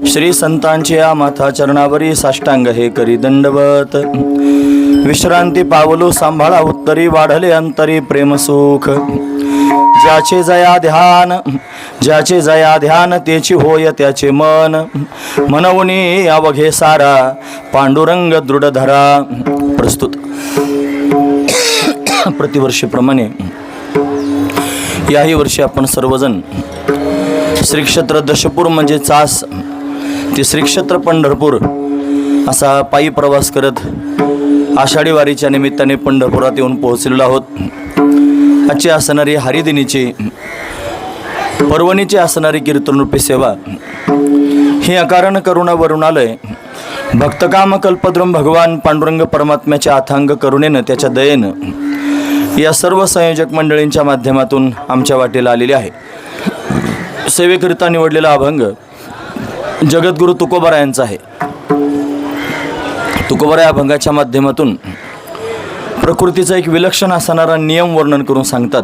श्री संतांचे या माथा चरणावरी साष्टांग हे करी दंडवत. विश्रांती पावलो सांभाळा उत्तरी वाढले अंतरी प्रेमसुख. ज्याचे जया ध्यान त्याची होय त्याचे मन. मनवनी अवघे सारा पांडुरंग दृढ धरा. प्रस्तुत प्रतिवर्षीप्रमाणे याही वर्षी आपण सर्वजण श्री क्षेत्र दशपूर म्हणजे चास ते श्री क्षेत्र पंढरपूर असा पायी प्रवास करत आषाढी वारीच्या निमित्ताने पंढरपुरात येऊन पोहोचलेलो आहोत. आजची असणारी हरिदिनीची पर्वणीची असणारी कीर्तनरूपी सेवा ही अकारण करुणा वरुणालय भक्तकाम कल्पद्रुम भगवान पांडुरंग परमात्म्याच्या अथांग करुणेनं त्याच्या दयेनं या सर्व संयोजक मंडळींच्या माध्यमातून आमच्या वाटेला आलेली आहे. सेवेकरिता निवडलेला अभंग जगद्गुरु तुकोबारायांचा आहे. तुकोबाराय अभंगाच्या माध्यमातून प्रकृतीचा एक विलक्षण असणारा नियम वर्णन करून सांगतात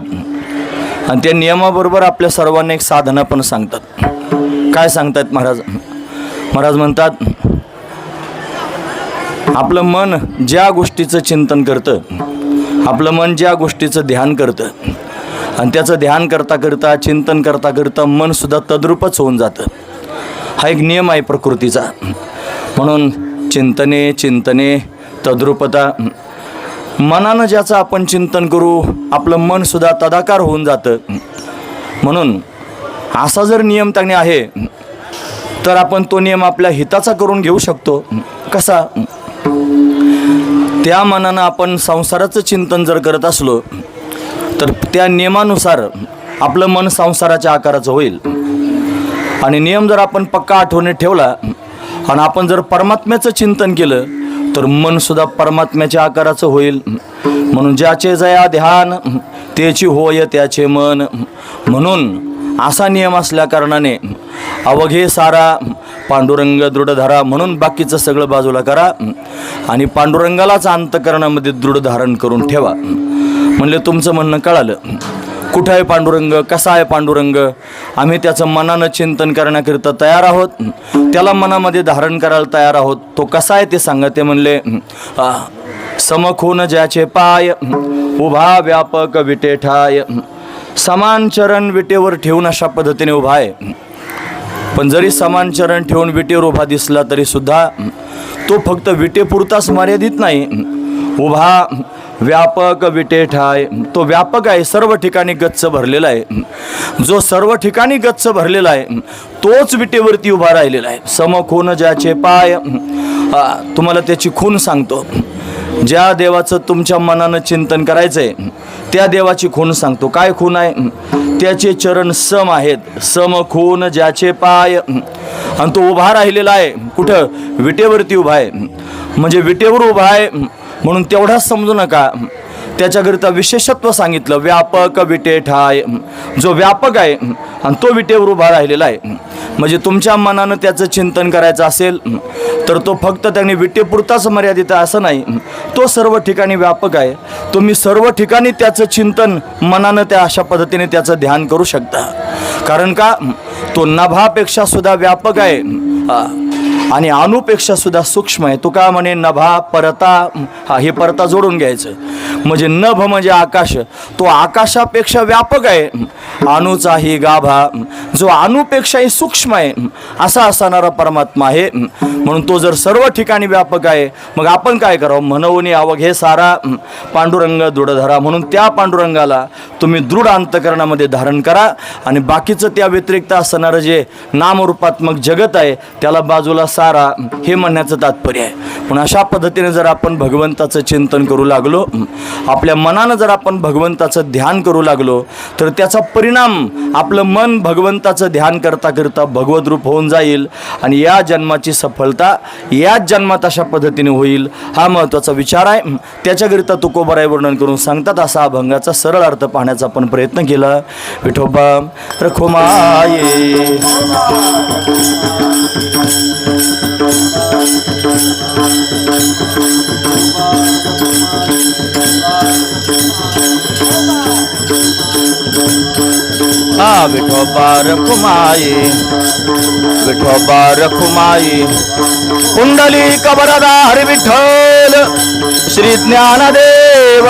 आणि त्या नियमाबरोबर आपल्या सर्वांना एक साधना पण सांगतात. काय सांगतात महाराज म्हणतात, आपलं मन ज्या गोष्टीचं चिंतन करतं, आपलं मन ज्या गोष्टीचं ध्यान करतं आणि त्याचं ध्यान करता करता चिंतन करता करता मनसुद्धा तद्रूपच होऊन जातं. हा एक नियम आहे प्रकृतीचा. म्हणून चिंतने तद्रूपता. मनानं ज्याचं आपण चिंतन करू आपलं मनसुद्धा तदाकार होऊन जातं. म्हणून असा जर नियम त्याने आहे तर आपण तो नियम आपल्या हिताचा करून घेऊ शकतो. कसा? त्या मनानं आपण संसाराचं चिंतन जर करत असलो तर त्या नियमानुसार आपलं मन संसाराच्या आकाराचं होईल. आणि नियम जर आपण पक्का आठवणीत ठेवला आणि आपण जर परमात्म्याचं चिंतन केलं तर मनसुद्धा परमात्म्याच्या आकाराचं होईल. म्हणून ज्याचे जया ध्यान त्याची होय त्याचे मन. म्हणून असा नियम असल्या कारणाने अवघे सारा पांडुरंग दृढ धरा. म्हणून बाकीचं सगळं बाजूला करा आणि पांडुरंगालाच अंतकरणामध्ये दृढ धारण करून ठेवा. म्हणले तुमचं म्हणणं कळालं. कुठं आहे पांडुरंग, कसा आहे पांडुरंग, आम्ही त्याचं मनानं चिंतन करण्याकरिता तयार आहोत, त्याला मनामध्ये धारण करायला तयार आहोत. तो कसा आहे ते सांगा. ते म्हणले समखून ज्याचे पाय उभा व्यापक विटे ठाय. समान चरण विटेवर ठेवून अशा पद्धतीने उभा आहे. पण जरी समान चरण ठेवून विटेवर उभा दिसला तरी सुद्धा तो फक्त विटेपुरताच मर्यादित नाही. उभा व्यापक विटे ठाय. तो व्यापक आहे, सर्व ठिकाणी गच्च भरलेला आहे. जो सर्व ठिकाणी गच्च भरलेला आहे तोच विटेवरती उभा राहिलेला आहे. समखून ज्याचे पाय. तुम्हाला त्याची खून सांगतो. ज्या देवाचं तुमच्या मनानं चिंतन करायचं आहे त्या देवाची खून सांगतो. काय खून आहे? त्याचे चरण सम आहेत. समखून ज्याचे पाय. आणि तो उभा राहिलेला आहे. कुठं? विटेवरती उभा आहे. म्हणजे विटेवर उभा आहे म्हणून तेवढाच समजू नका, त्याच्याकरिता विशेषत्व सांगितलं. व्यापक विटे ठाय. जो व्यापक आहे आणि तो विटेवर उभा राहिलेला आहे. म्हणजे तुमच्या मनानं त्याचं चिंतन करायचं असेल तर तो फक्त त्याने विटेपुरताच मर्यादित आहे असं नाही. तो सर्व ठिकाणी व्यापक आहे. तुम्ही सर्व ठिकाणी त्याचं चिंतन मनानं त्या अशा पद्धतीने त्याचं ध्यान करू शकता. कारण का? तो नभापेक्षा सुद्धा व्यापक आहे आणि अणुपेक्षा सुद्धा सूक्ष्म आहे. तो का म्हणे नभा परता. हे परता जोडून घ्यायचं. म्हणजे नभ म्हणजे आकाश. तो आकाशापेक्षा व्यापक आहे. अणुचाही गाभा. जो अणुपेक्षाही सूक्ष्म आहे असा असणारा परमात्मा आहे. म्हणून तो जर सर्व ठिकाणी व्यापक आहे मग आपण काय करावं? म्हणून अवघे सारा पांडुरंग दृढ धरा. म्हणून त्या पांडुरंगाला तुम्ही दृढ अंतकरणामध्ये धारण करा आणि बाकीचं त्या व्यतिरिक्त असणारं जे नामरूपात्मक जगत आहे त्याला बाजूला सारा, हे म्हणण्याचं तात्पर्य आहे. पण अशा पद्धतीने जर आपण भगवंताचं चिंतन करू लागलो, आपल्या मनानं जर आपण भगवंताचं ध्यान करू लागलो तर त्याचा परिणाम आपलं मन भगवंताचं ध्यान करता करता भगवत रूप होऊन जाईल आणि या जन्माची सफलता याच जन्मात अशा पद्धतीने होईल. हा महत्त्वाचा विचार आहे. त्याच्याकरिता तुकोबाराय वर्णन करून सांगतात. असा अभंगाचा सरळ अर्थ पाहण्याचा आपण प्रयत्न केला. विठोबा रखुमाये. विठोबा रखुमाई, विठोबा रखुमाई. पुंडलिक वरदारी विठ्ठल श्री ज्ञानदेव.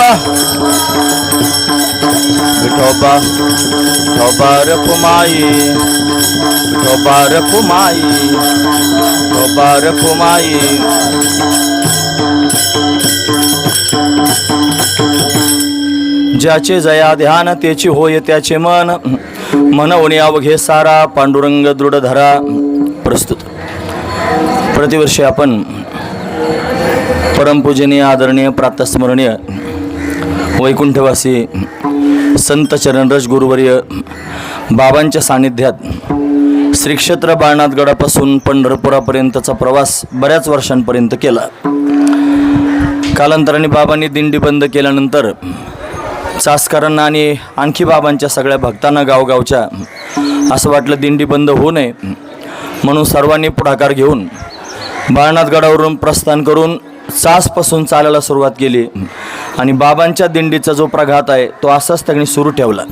विठोबा विठोबा रखुमाई, विठोबा रखुमाई, विठोबा रखुमाई. ज्याचे जया ध्यान त्याची होय त्याचे मन, मनवणे अवघे सारा पांडुरंग दृढ धरा. प्रस्तुत. प्रतिवर्षी आपण परमपूजनीय आदरणीय प्रातस्मरणीय वैकुंठवासी संत चरणरज गुरुवर्य बाबांच्या सानिध्यात श्री क्षेत्र बाळनाथगडापासून पंढरपुरापर्यंतचा प्रवास बऱ्याच वर्षांपर्यंत केला. कालांतराने बाबांनी दिंडी बंद केल्यानंतर चासकरांना आणि आणखी बाबांच्या सगळ्या भक्तांना गावगावच्या असं वाटलं दिंडी बंद होऊ नये, म्हणून सर्वांनी पुढाकार घेऊन बाळनाथगडावरून प्रस्थान करून चासपासून चालायला सुरुवात केली. आणि बाबांच्या दिंडीचा जो प्रघात आहे तो असाच त्यांनी सुरू ठेवला.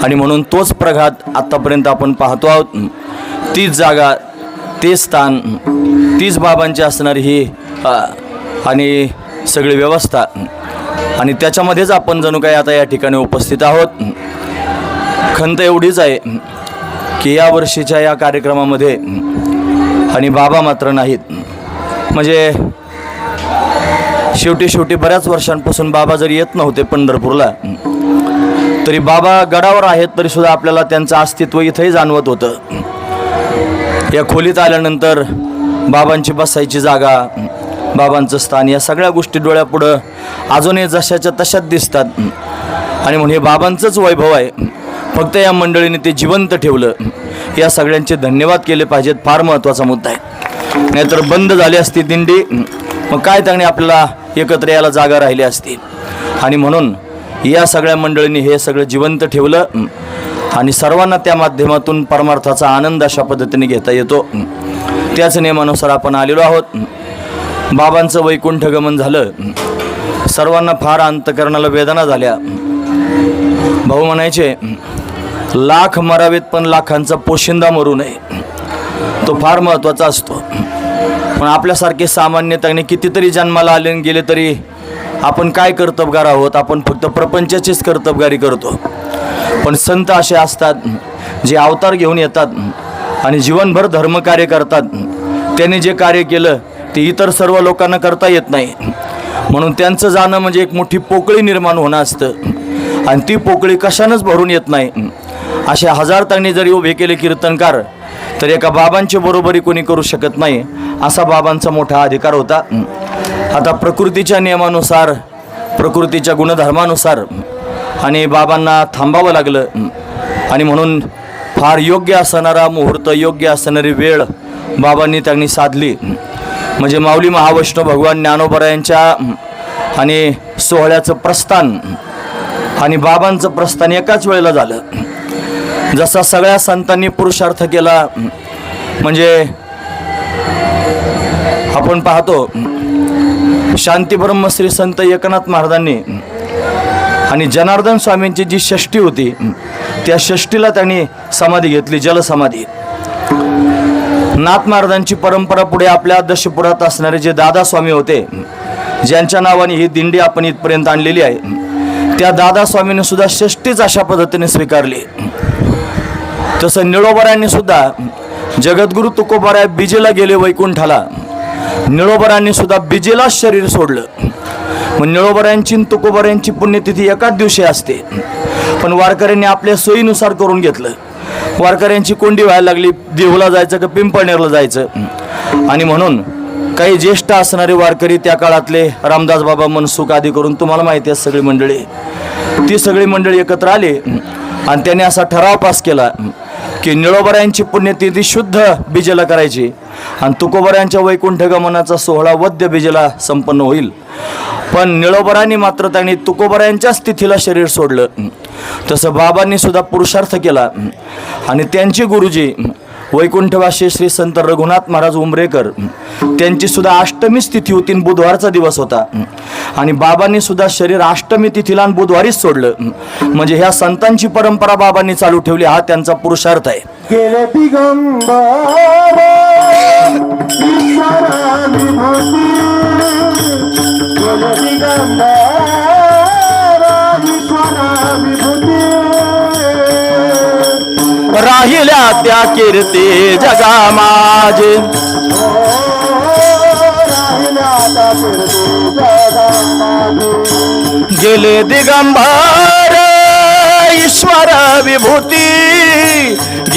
आणि म्हणून तोच प्रघात आत्तापर्यंत आपण पाहतो आहोत. तीच जागा, तेच स्थान, तीच बाबांची असणारी ही आणि सगळी व्यवस्था, आणि त्याच्यामध्येच आपण जणू काही आता या ठिकाणी उपस्थित आहोत. खंत एवढीच आहे की या वर्षीच्या या कार्यक्रमामध्ये आणि बाबा मात्र नाहीत. म्हणजे शेवटी बऱ्याच वर्षांपासून बाबा जरी येत नव्हते पंढरपूरला, तरी बाबा गडावर आहेत तरीसुद्धा आपल्याला त्यांचं अस्तित्व इथंही जाणवत होतं. या खोलीत आल्यानंतर बाबांची बसायची जागा, बाबांचं स्थान, या सगळ्या गोष्टी डोळ्यापुढं अजूनही जशाच्या तशाच दिसतात. आणि म्हणून हे बाबांचंच वैभव आहे. फक्त या मंडळीने ते जिवंत ठेवलं. या सगळ्यांचे धन्यवाद केले पाहिजेत. फार महत्त्वाचा मुद्दा आहे. नाहीतर बंद झाली असती दिंडी, मग काय त्याने आपल्याला एकत्र यायला जागा राहिली असती. आणि म्हणून या सगळ्या मंडळींनी हे सगळं जिवंत ठेवलं. आणि सर्वांना त्या माध्यमातून परमार्थाचा आनंद अशा पद्धतीने घेता येतो. त्याच नियमानुसार आपण आलेलो आहोत. बाबांचं वैकुंठ गमन झालं. सर्वांना फार अंतकरणाला वेदना झाल्या. भाऊ म्हणायचे, लाख मरावेत पण लाखांचा पोशिंदा मरू नये. तो फार महत्त्वाचा असतो. पण आपल्यासारखे सामान्य त्याने कितीतरी जन्माला आले गेले तरी आपण काय कर्तबगार आहोत? आपण फक्त प्रपंचाचीच कर्तबगारी करतो. पण संत असे असतात जे अवतार घेऊन येतात आणि जीवनभर धर्मकार्य करतात. त्यांनी जे कार्य केलं ते इतर सर्व लोकांना करता येत नाही. म्हणून त्यांचं जाणं म्हणजे एक मोठी पोकळी निर्माण होणं असतं. आणि ती पोकळी कशानंच भरून येत नाही. असे हजार त्यांनी जरी उभे केले कीर्तनकार, तर एका बाबांची बरोबरी कोणी करू शकत नाही. असा बाबांचा मोठा अधिकार होता. आता प्रकृतीच्या नियमानुसार, प्रकृतीच्या गुणधर्मानुसार आणि बाबांना थांबावं लागलं. आणि म्हणून फार योग्य असणारा मुहूर्त, योग्य असणारी वेळ बाबांनी त्यांनी साधली. म्हणजे माऊली महावैष्णव भगवान ज्ञानोबरायांच्या आणि सोहळ्याचं प्रस्थान आणि बाबांचं प्रस्थान एकाच वेळेला झालं. जसा सगळ्या संतांनी पुरुषार्थ केला. म्हणजे आपण पाहतो शांती ब्रह्मश्री संत एकनाथ महाराजांनी आणि जनार्दन स्वामींची जी षष्ठी होती, त्या षष्ठीला त्यांनी समाधी घेतली, जलसमाधी. नाथ महाराजांची परंपरा पुढे आपल्या दशपुरात असणारे जे दादा स्वामी होते, ज्यांच्या नावाने ही दिंडी आपण इथपर्यंत आणलेली आहे, त्या दादा स्वामींनी सुद्धा षष्ठीच अशा पद्धतीने स्वीकारली. तसं निळोबरांनी सुद्धा जगद्गुरु तुकोबाराय बिजेला गेले वैकुंठाला. निळोबरांनी सुद्धा बिजेलाच शरीर सोडलं. मग निळोबरांची आणि तुकोबारांची पुण्यतिथी एकाच दिवशी असते. पण वारकऱ्यांनी आपल्या सोयीनुसार करून घेतलं. वारकऱ्यांची कोंडी व्हायला लागली, देहूला जायचं का पिंपळनेरला जायचं. आणि म्हणून काही ज्येष्ठ असणारे वारकरी त्या काळातले रामदास बाबा मनसुख आदी करून, तुम्हाला माहिती आहे सगळी मंडळी, ती सगळी मंडळी एकत्र आली आणि त्यांनी असा ठराव पास केला की निळोबरायांची पुण्यतिथी शुद्ध बिजेला करायची आणि तुकोबरायांच्या वैकुंठ गमनाचा सोहळा वद्य बिजेला संपन्न होईल. पण निळोबरांनी मात्र त्यांनी तुकोबरायांच्याच तिथीला शरीर सोडलं. तसं बाबांनी सुद्धा पुरुषार्थ केला आणि त्यांचे गुरुजी वैकुंठवासी श्री संत रघुनाथ महाराज उमरेकर त्यांची सुद्धा अष्टमीच तिथी होती, बुधवारचा दिवस होता आणि बाबांनी सुद्धा शरीर अष्टमी तिथीला आणि बुधवारीच सोडलं. म्हणजे ह्या संतांची परंपरा बाबांनी चालू ठेवली, हा त्यांचा पुरुषार्थ आहे. गेले दिगंबर ईश्वरा विभूती, गेले दिगंबर ईश्वरा विभूती, राहिल्या त्या कीर्ती जगा माझे, राहिल्या त्या कीर्ती जगा माझे. गेले दिगंबर ईश्वर विभूती,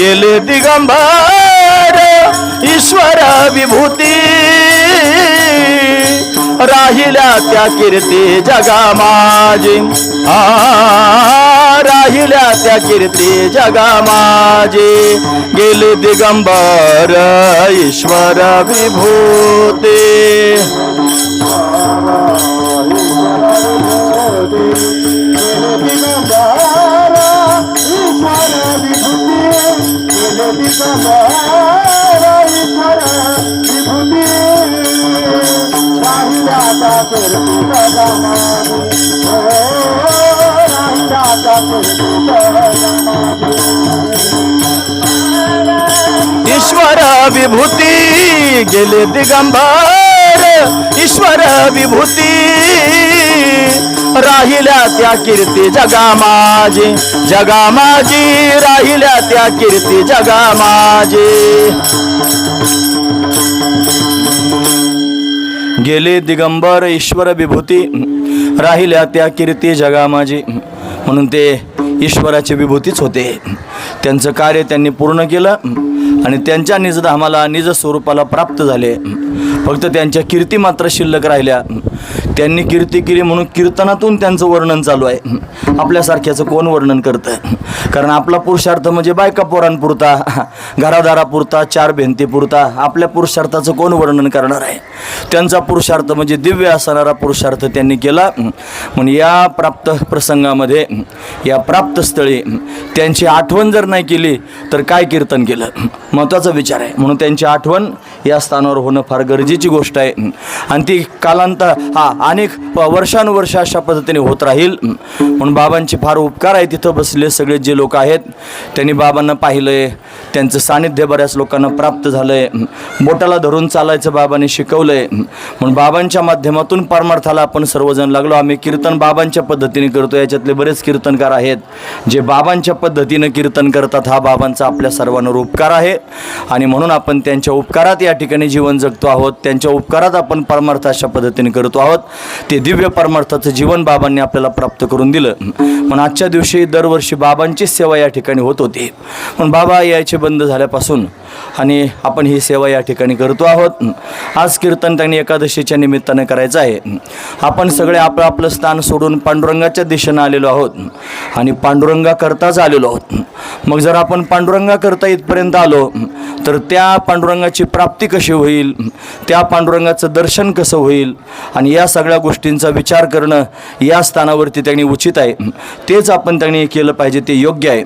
गेले दिगंबर ईश्वर विभूती, राहिल्या त्या कीर्ती जगा माझे, राहिल्या त्या कीर्ती जगा माझे. गेले दिगंबर ईश्वर विभूती. ईश्वर विभूती, गेले दिगंबर ईश्वर विभूती, राहिल्या त्या कीर्ती जगा माझी, जगा माझी, राहिल्या त्या कीर्ती जगा माझी. गेले दिगंबर ईश्वर विभूती, राहिल्या त्या कीर्ती जगा माझी. म्हणून ते ईश्वराची विभूतीच होते. त्यांचं कार्य त्यांनी पूर्ण केलं आणि त्यांच्या निजधामाला निज स्वरूपाला प्राप्त झाले. फक्त त्यांच्या कीर्ती मात्र शिल्लक राहिल्या. त्यांनी कीर्ती केली म्हणून कीर्तनातून त्यांचं वर्णन चालू आहे. आपल्यासारख्याचं कोण वर्णन करतं? कारण आपला पुरुषार्थ म्हणजे बायका पोरांपुरता, घरादारापुरता, चार भिंतीपुरता. आपल्या पुरुषार्थाचं कोण वर्णन करणार आहे? त्यांचा पुरुषार्थ म्हणजे दिव्य असणारा पुरुषार्थ त्यांनी केला. म्हणून या प्राप्त प्रसंगामध्ये, या प्राप्तस्थळी त्यांची आठवण जर नाही केली तर काय कीर्तन केलं? महत्त्वाचा विचार आहे. म्हणून त्यांची आठवण या स्थानावर होणं फार गरजेची गोष्ट आहे आणि ती अनेक वर्षानुवर्ष अशा पद्धतीने होत राहील. म्हणून बाबांचे फार उपकार आहे. तिथं बसले सगळे जे लोक आहेत त्यांनी बाबांना पाहिलंय, त्यांचं सानिध्य बऱ्याच लोकांना प्राप्त झालंय. बोटाला धरून चालायचं बाबांनी शिकवलंय. म्हणून बाबांच्या माध्यमातून परमार्थाला आपण सर्वजण लागलो. आम्ही कीर्तन बाबांच्या पद्धतीने करतो. याच्यातले बरेच कीर्तनकार आहेत जे बाबांच्या पद्धतीनं कीर्तन करतात. हा बाबांचा आपल्या सर्वांवर उपकार आहे आणि म्हणून आपण त्यांच्या उपकारात या ठिकाणी जीवन जगतो आहोत. त्यांच्या उपकारात आपण परमार्थ अशा पद्धतीने करतो आहोत. ते दिव्य परमार्थाचं जीवन बाबांनी आपल्याला प्राप्त करून दिलं. म्हणून आजच्या दिवशी दरवर्षी बाबांची सेवा या ठिकाणी होत होती. पण बाबा यायचे बंद झाल्यापासून आणि आपण ही सेवा या ठिकाणी करतो आहोत. आज कीर्तन त्यांनी एकादशीच्या निमित्ताने करायचं आहे. आपण सगळे आपलं आपलं स्थान सोडून पांडुरंगाच्या दिशेनं आलेलो आहोत आणि पांडुरंगाकरताच आलेलो आहोत. मग जर आपण पांडुरंगाकरता इथपर्यंत आलो तर त्या पांडुरंगाची प्राप्ती कशी होईल, त्या पांडुरंगाचं दर्शन कसं होईल आणि या सगळ्या गोष्टींचा विचार करणं या स्थानावरती त्यांनी उचित आहे. तेच आपण त्यांनी केलं पाहिजे, ते योग्य आहे.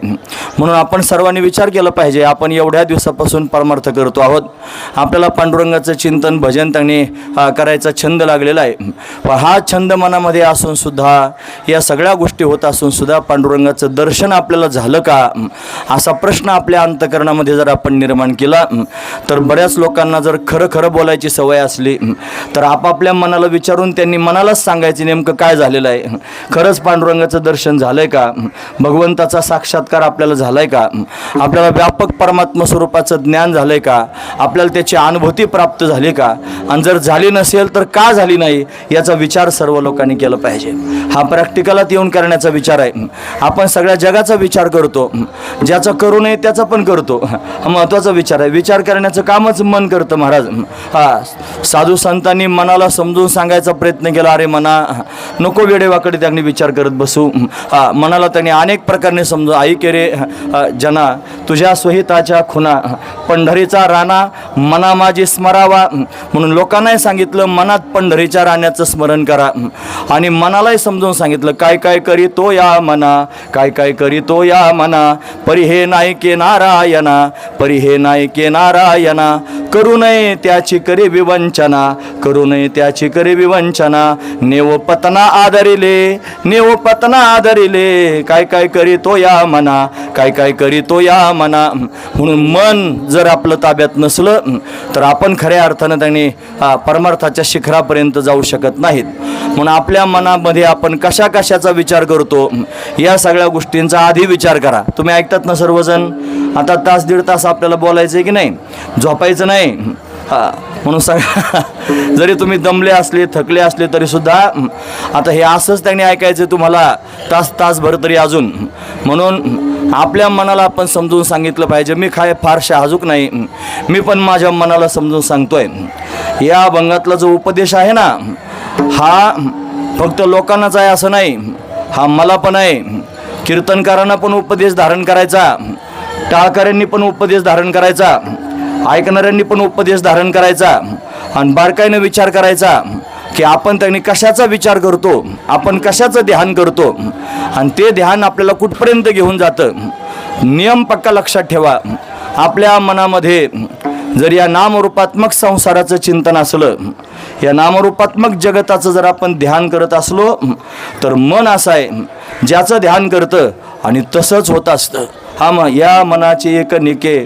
म्हणून आपण सर्वांनी विचार केला पाहिजे. आपण एवढ्या दिवसापासून परमार्थ करतो आहोत. आपल्याला पांडुरंगाचं चिंतन भजन त्यांनी करायचा छंद लागलेला आहे. पण हा छंद मनामध्ये असून सुद्धा, या सगळ्या गोष्टी होत असून सुद्धा पांडुरंगाचं दर्शन आपल्याला झालं का, असा प्रश्न आपल्या अंतःकरणामध्ये जर आपण निर्माण केला तर बऱ्याच लोकांना जर खरं खरं बोलायची सवय असली तर आपापल्या मनाला विचारून त्यांनी मनालाच सांगायचे नेमकं काय झालेलं आहे. खरंच पांडुरंगाचं दर्शन झालंय का, भगवंताचा साक्षात्कार आपल्याला झालाय का, आपल्याला व्यापक परमात्मा स्वरूपाचं ज्ञान झालंय का, आपल्याला त्याची अनुभूती प्राप्त झाली का, आणि जर झाली नसेल तर का झाली नाही याचा विचार सर्व लोकांनी केला पाहिजे. हा प्रॅक्टिकलात येऊन करण्याचा विचार आहे. आपण सगळ्या जगाचा विचार करतो, ज्याचा करू नये त्याचा पण करतो. हा महत्त्वाचा विचार आहे. विचार करण्याचं कामच मन करतं महाराज. साधू संतांनी मनाला समजून सांगायचा प्रयत्न केला. अरे मना, नको वेडेवाकडे त्यांनी विचार करत बसू. मनाला त्यांनी अनेक प्रकारे समजून, ऐक रे जना, तुझ्या स्वहिताच्या खुना पंढरीचा राणा मना माझी स्मरावा. म्हणून लोकांनाही सांगितलं मनात पंढरीच्या राण्याचं स्मरण करा आणि मनालाही समजून सांगितलं काय काय करीतो या मना, काय काय करीतो या मना, परी हे नायके नारायणा, परी हे नायके के नारायणा, करू नये त्याची करी विवंचना, करू नये त्याची करी विवंचना. नेव पतना आदरिले, नेव पतना आदरिले, काय काय करीतो या मना, काय काय करीतो या मना. म्हणून मन जर आपलं ताब्यात नसलं तर आपण खऱ्या अर्थानं त्यांनी परमार्थाच्या शिखरापर्यंत जाऊ शकत नाहीत. म्हणून आपल्या मनामध्ये आपण कशा कशाचा विचार करतो या सगळ्या गोष्टींचा आधी विचार करा. तुम्ही ऐकतात ना सर्वजण, आता तास दीड तास आपल्याला बोलायचं आहे की नाही, झोपायचं नाही. म्हणून जरी तुम्ही दमले असले थकले असले तरी सुद्धा आता हे असंच त्यांनी ऐकायचं तुम्हाला तासभर तरी अजून. म्हणून आपल्या मनाला आपण समजून सांगितलं पाहिजे. मी फार शहाजूक नाही, मी पण माझ्या मनाला समजून सांगतोय. या अभंगातला जो उपदेश आहे ना, हा फक्त लोकांनाच आहे असं नाही, हा मला पण आहे. कीर्तनकारांना पण उपदेश धारण करायचा, टाळकऱ्यांनी पण उपदेश धारण करायचा, ऐकणाऱ्यांनी पण उपदेश धारण करायचा. आणि बारकाईनं विचार करायचा की आपण त्यांनी कशाचा विचार करतो, आपण कशाचं ध्यान करतो आणि ते ध्यान आपल्याला कुठपर्यंत घेऊन जातं. नियम पक्का लक्षात ठेवा. आपल्या मनामध्ये जर या नामरूपात्मक संसाराचं चिंतन असलं, या नामरूपात्मक जगताचं जर आपण ध्यान करत असलो तर मन असं आहे ज्याचं ध्यान करतं आणि तसंच होत असतं. या मनाचे एक निके,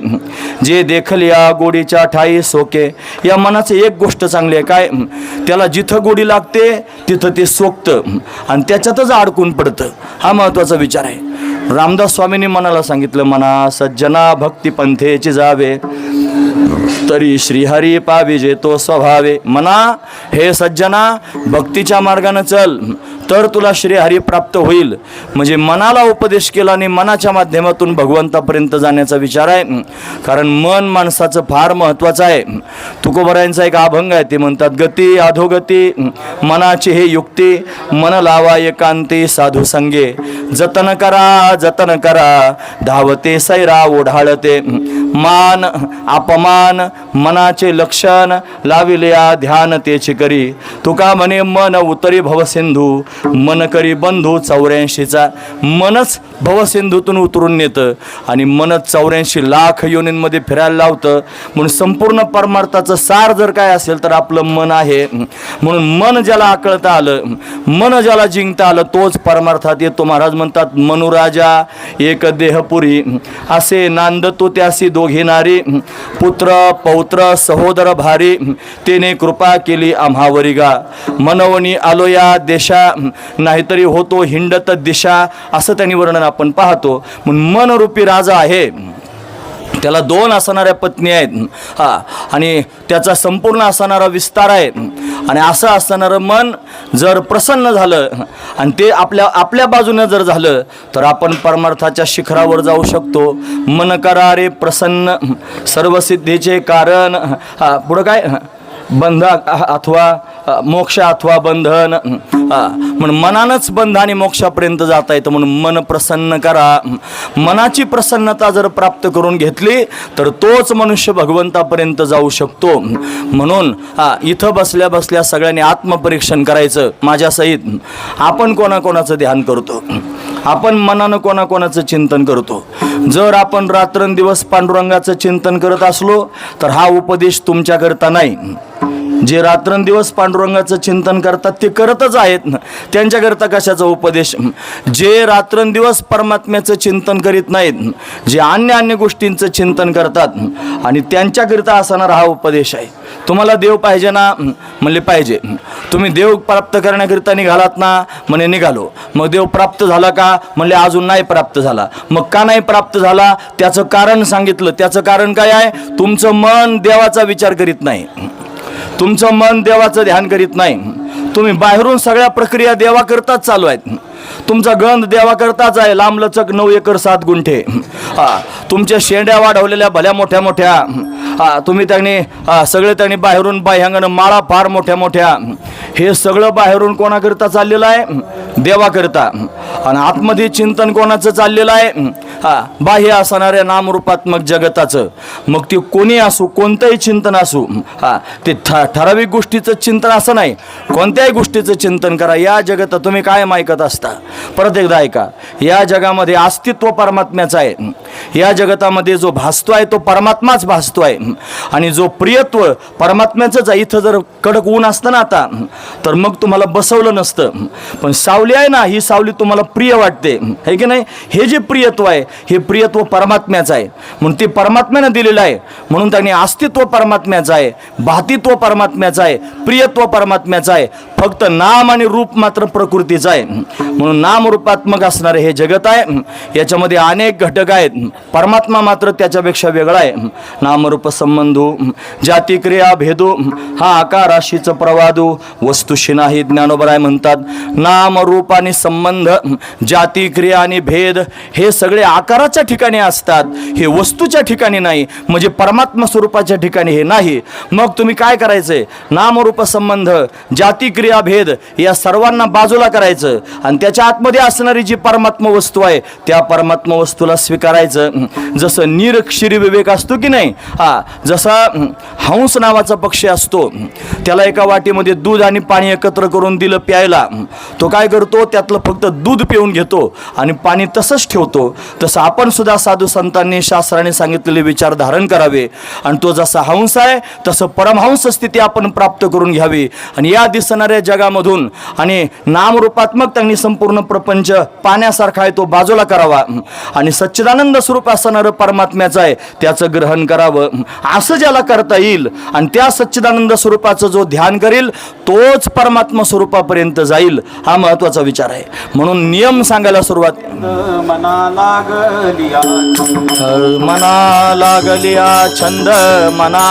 जे देखल या गोडीच्या ठाई सोके. या मनाचं एक गोष्ट चांगली आहे, काय त्याला जिथं गोडी लागते तिथं ते सोकतं आणि त्याच्यातच अडकून पडतं. हा महत्त्वाचा विचार आहे. रामदास स्वामींनी मनाला सांगितलं, मना सज्जना भक्ती पंथेची जावे, तरी श्रीहरी पाविजे तो स्वभावे. मना हे सज्जना भक्तीच्या मार्गाने चल तर तुला श्रीहरी प्राप्त होईल. म्हणजे मनाला उपदेश केला आणि मनाच्या माध्यमातून भगवंतापर्यंत जाण्याचा विचार आहे. कारण मन माणसाचं फार महत्त्वाचं आहे. तुकोबरायांचा एक अभंग आहे, ते म्हणतात, गती अधोगती मनाची हे युक्ती, मन लावा एकांती साधू संगे, जतन करा जतन करा धावते सैरा ओढाळते. मान अपमान मनाचे लक्षण, लाविल्या ध्यान तेची करी. तुका म्हणे मन उतरी भवसिंधू, मन करी बंधू 84चा. मनच भवसिंधूतून उतरून नेतं आणि मनच 84 लाख योनींमध्ये फिरायला लावतं. म्हणून संपूर्ण परमार्थाचं सार जर काय असेल तर आपलं मन आहे. म्हणून मन ज्याला आकळता आलं, मन ज्याला जिंकता आलं तोच परमार्थात येतो. महाराज म्हणतात, मनुराजा एक देहपुरी, असे नांदतो त्यासी दोघी नारी, पुत्र पौत्र सहोदर भारी, तेने कृपा केली आम्हावरी गा. मनवणी आलो या देशा, नाहीतरी होतो हिंडत दिशा. असं त्यांनी वर्णन आपण पाहतो. म्हणून मनरूपी राजा आहे, त्याला 2 असणाऱ्या पत्नी आहेत आणि त्याचा संपूर्ण असणारा विस्तार आहे. आणि असं असणारं मन जर प्रसन्न झालं आणि ते आपल्या बाजूने जर झालं तर आपण परमार्थाच्या शिखरावर जाऊ शकतो. मन करा रे प्रसन्न सर्वसिद्धीचे कारण. पुढं काय, बंध अथवा मोक्ष अथवा बंधन. म्हणून मनानंच बंध आणि मोक्षापर्यंत जाता येतं. म्हणून मन प्रसन्न करा. मनाची प्रसन्नता जर प्राप्त करून घेतली तर तोच मनुष्य भगवंतापर्यंत जाऊ शकतो. म्हणून इथं बसल्या बसल्या सगळ्यांनी आत्मपरीक्षण करायचं माझ्यासहित. आपण कोणाकोणाचं ध्यान करतो, आपण मनानं कोणाकोणाचं चिंतन करतो. जर आपण रात्रंदिवस पांडुरंगाचं चिंतन करत असलो तर हा उपदेश तुमच्याकरता नाही. जे रात्रंदिवस पांडुरंगाचं चिंतन करतात ते करतच आहेत ना, त्यांच्याकरता कशाचा उपदेश. जे रात्रंदिवस परमात्म्याचं चिंतन करीत नाहीत, जे अन्य गोष्टींचं चिंतन करतात आणि त्यांच्याकरिता असणारा हा उपदेश आहे. तुम्हाला देव पाहिजे ना, म्हणले पाहिजे. तुम्ही देव प्राप्त करण्याकरिता निघालात ना, म्हणे निघालो. मग देव प्राप्त झाला का, म्हणले अजून नाही प्राप्त झाला. मग का नाही प्राप्त झाला त्याचं कारण सांगितलं. त्याचं कारण काय आहे, तुमचं मन देवाचा विचार करीत नाही, तुमचं मन देवाचं ध्यान करीत नाही. तुम्ही बाहेरून सगळ्या प्रक्रिया देवाकरताच चालू आहेत. तुमचा गंध देवाकरताच आहे. लांबलचक 9 एकर 7 गुंठे. तुमच्या शेंड्या वाढवलेल्या भल्या मोठ्या मोठ्या. तुम्ही त्यांनी बाहेरून बाह्यांगानं माळा फार मोठ्या मोठ्या. हे सगळं बाहेरून कोणाकरता चाललेलं आहे, देवाकरता. आणि आतमध्ये चिंतन कोणाचं चाललेलं आहे, बाह्य असणाऱ्या नामरूपात्मक जगताचं, मग ते कोणी असो, कोणतंही चिंतन असो, ते ठराविक गोष्टीचं चिंतन असं नाही, कोणत्याही गोष्टीचं चिंतन करा. या जगतात तुम्ही कायम ऐकत असता, परत एकदा ऐका, या जगामध्ये अस्तित्व परमात्म्याचं आहे. या जगतामध्ये जो भासतो आहे तो परमात्माच भासतो आहे, आणि जो प्रियत्व परमात्म्याचंच आहे. इथं जर कडक ऊन असतं ना आता, तर मग तुम्हाला बसवलं नसतं, पण सावली आहे ना, ही सावली तुम्हाला प्रिय वाटते, है की नाही. हे जे प्रियत्व आहे, हे प्रियत्व परमात्म्याचं आहे, म्हणून ते परमात्म्यानं दिलेलं आहे. म्हणून त्यांनी अस्तित्व परमात्म्याचं आहे, भातित्व परमात्म्याचं आहे, प्रियत्व परमात्म्याचं आहे. फक्त नाम आणि रूप मात्र प्रकृतीचं आहे. म्हणून नामरूपात्मक असणारे हे जगत आहे, याच्यामध्ये अनेक घटक आहेत. परमात्मा मात्र त्याच्यापेक्षा वेगळा आहे. नामरूप संबंधू जाती क्रिया भेदू हा आकाराशीच प्रवादू वस्तुशी नाही ज्ञानोबराय म्हणतात. नाम रूप आणि संबंध, जाती क्रिया आणि भेद हे सगळे आकाराच्या ठिकाणी असतात, हे वस्तूच्या ठिकाणी नाही, म्हणजे परमात्मा स्वरूपाच्या ठिकाणी हे नाही. मग तुम्ही काय करायचंय, नामरूप संबंध जाती क्रिया भेद या सर्वांना बाजूला करायचं, आणि त्याच्या आतमध्ये असणारी जी परमात्मा वस्तू आहे त्या परमात्मा वस्तूला स्वीकारायचं. जसं निरक्षरी विवेक असतो की नाही, जसा हंस नावाचा पक्षी असतो, त्याला एका वाटीमध्ये दूध आणि पाणी एकत्र करून दिलं प्यायला, तो काय करतो, त्यातलं फक्त दूध पिऊन घेतो आणि पाणी तसंच ठेवतो. तसं आपण सुद्धा साधू संतांनी शास्त्राने सांगितलेले विचार धारण करावे, आणि तो जसा हंस आहे तसं परमहंस स्थिती आपण प्राप्त करून घ्यावी. आणि या दिसणाऱ्या जगामधून आणि नामरूपात्मक त्यांनी संपूर्ण प्रपंच पाण्यासारखा आहे तो बाजूला करावा, आणि सच्चिदानंद स्वरूप असणारं परमात्म्याचं आहे त्याचं ग्रहण करावं. असं ज्याला करता येईल आणि त्या सच्चिदानंद स्वरूपाचं जो ध्यान करेल तोच परमात्मा स्वरूपापर्यंत जाईल, हा महत्वाचा विचार आहे. म्हणून नियम सांगायला सुरुवात, मना लागलिया छंद मना,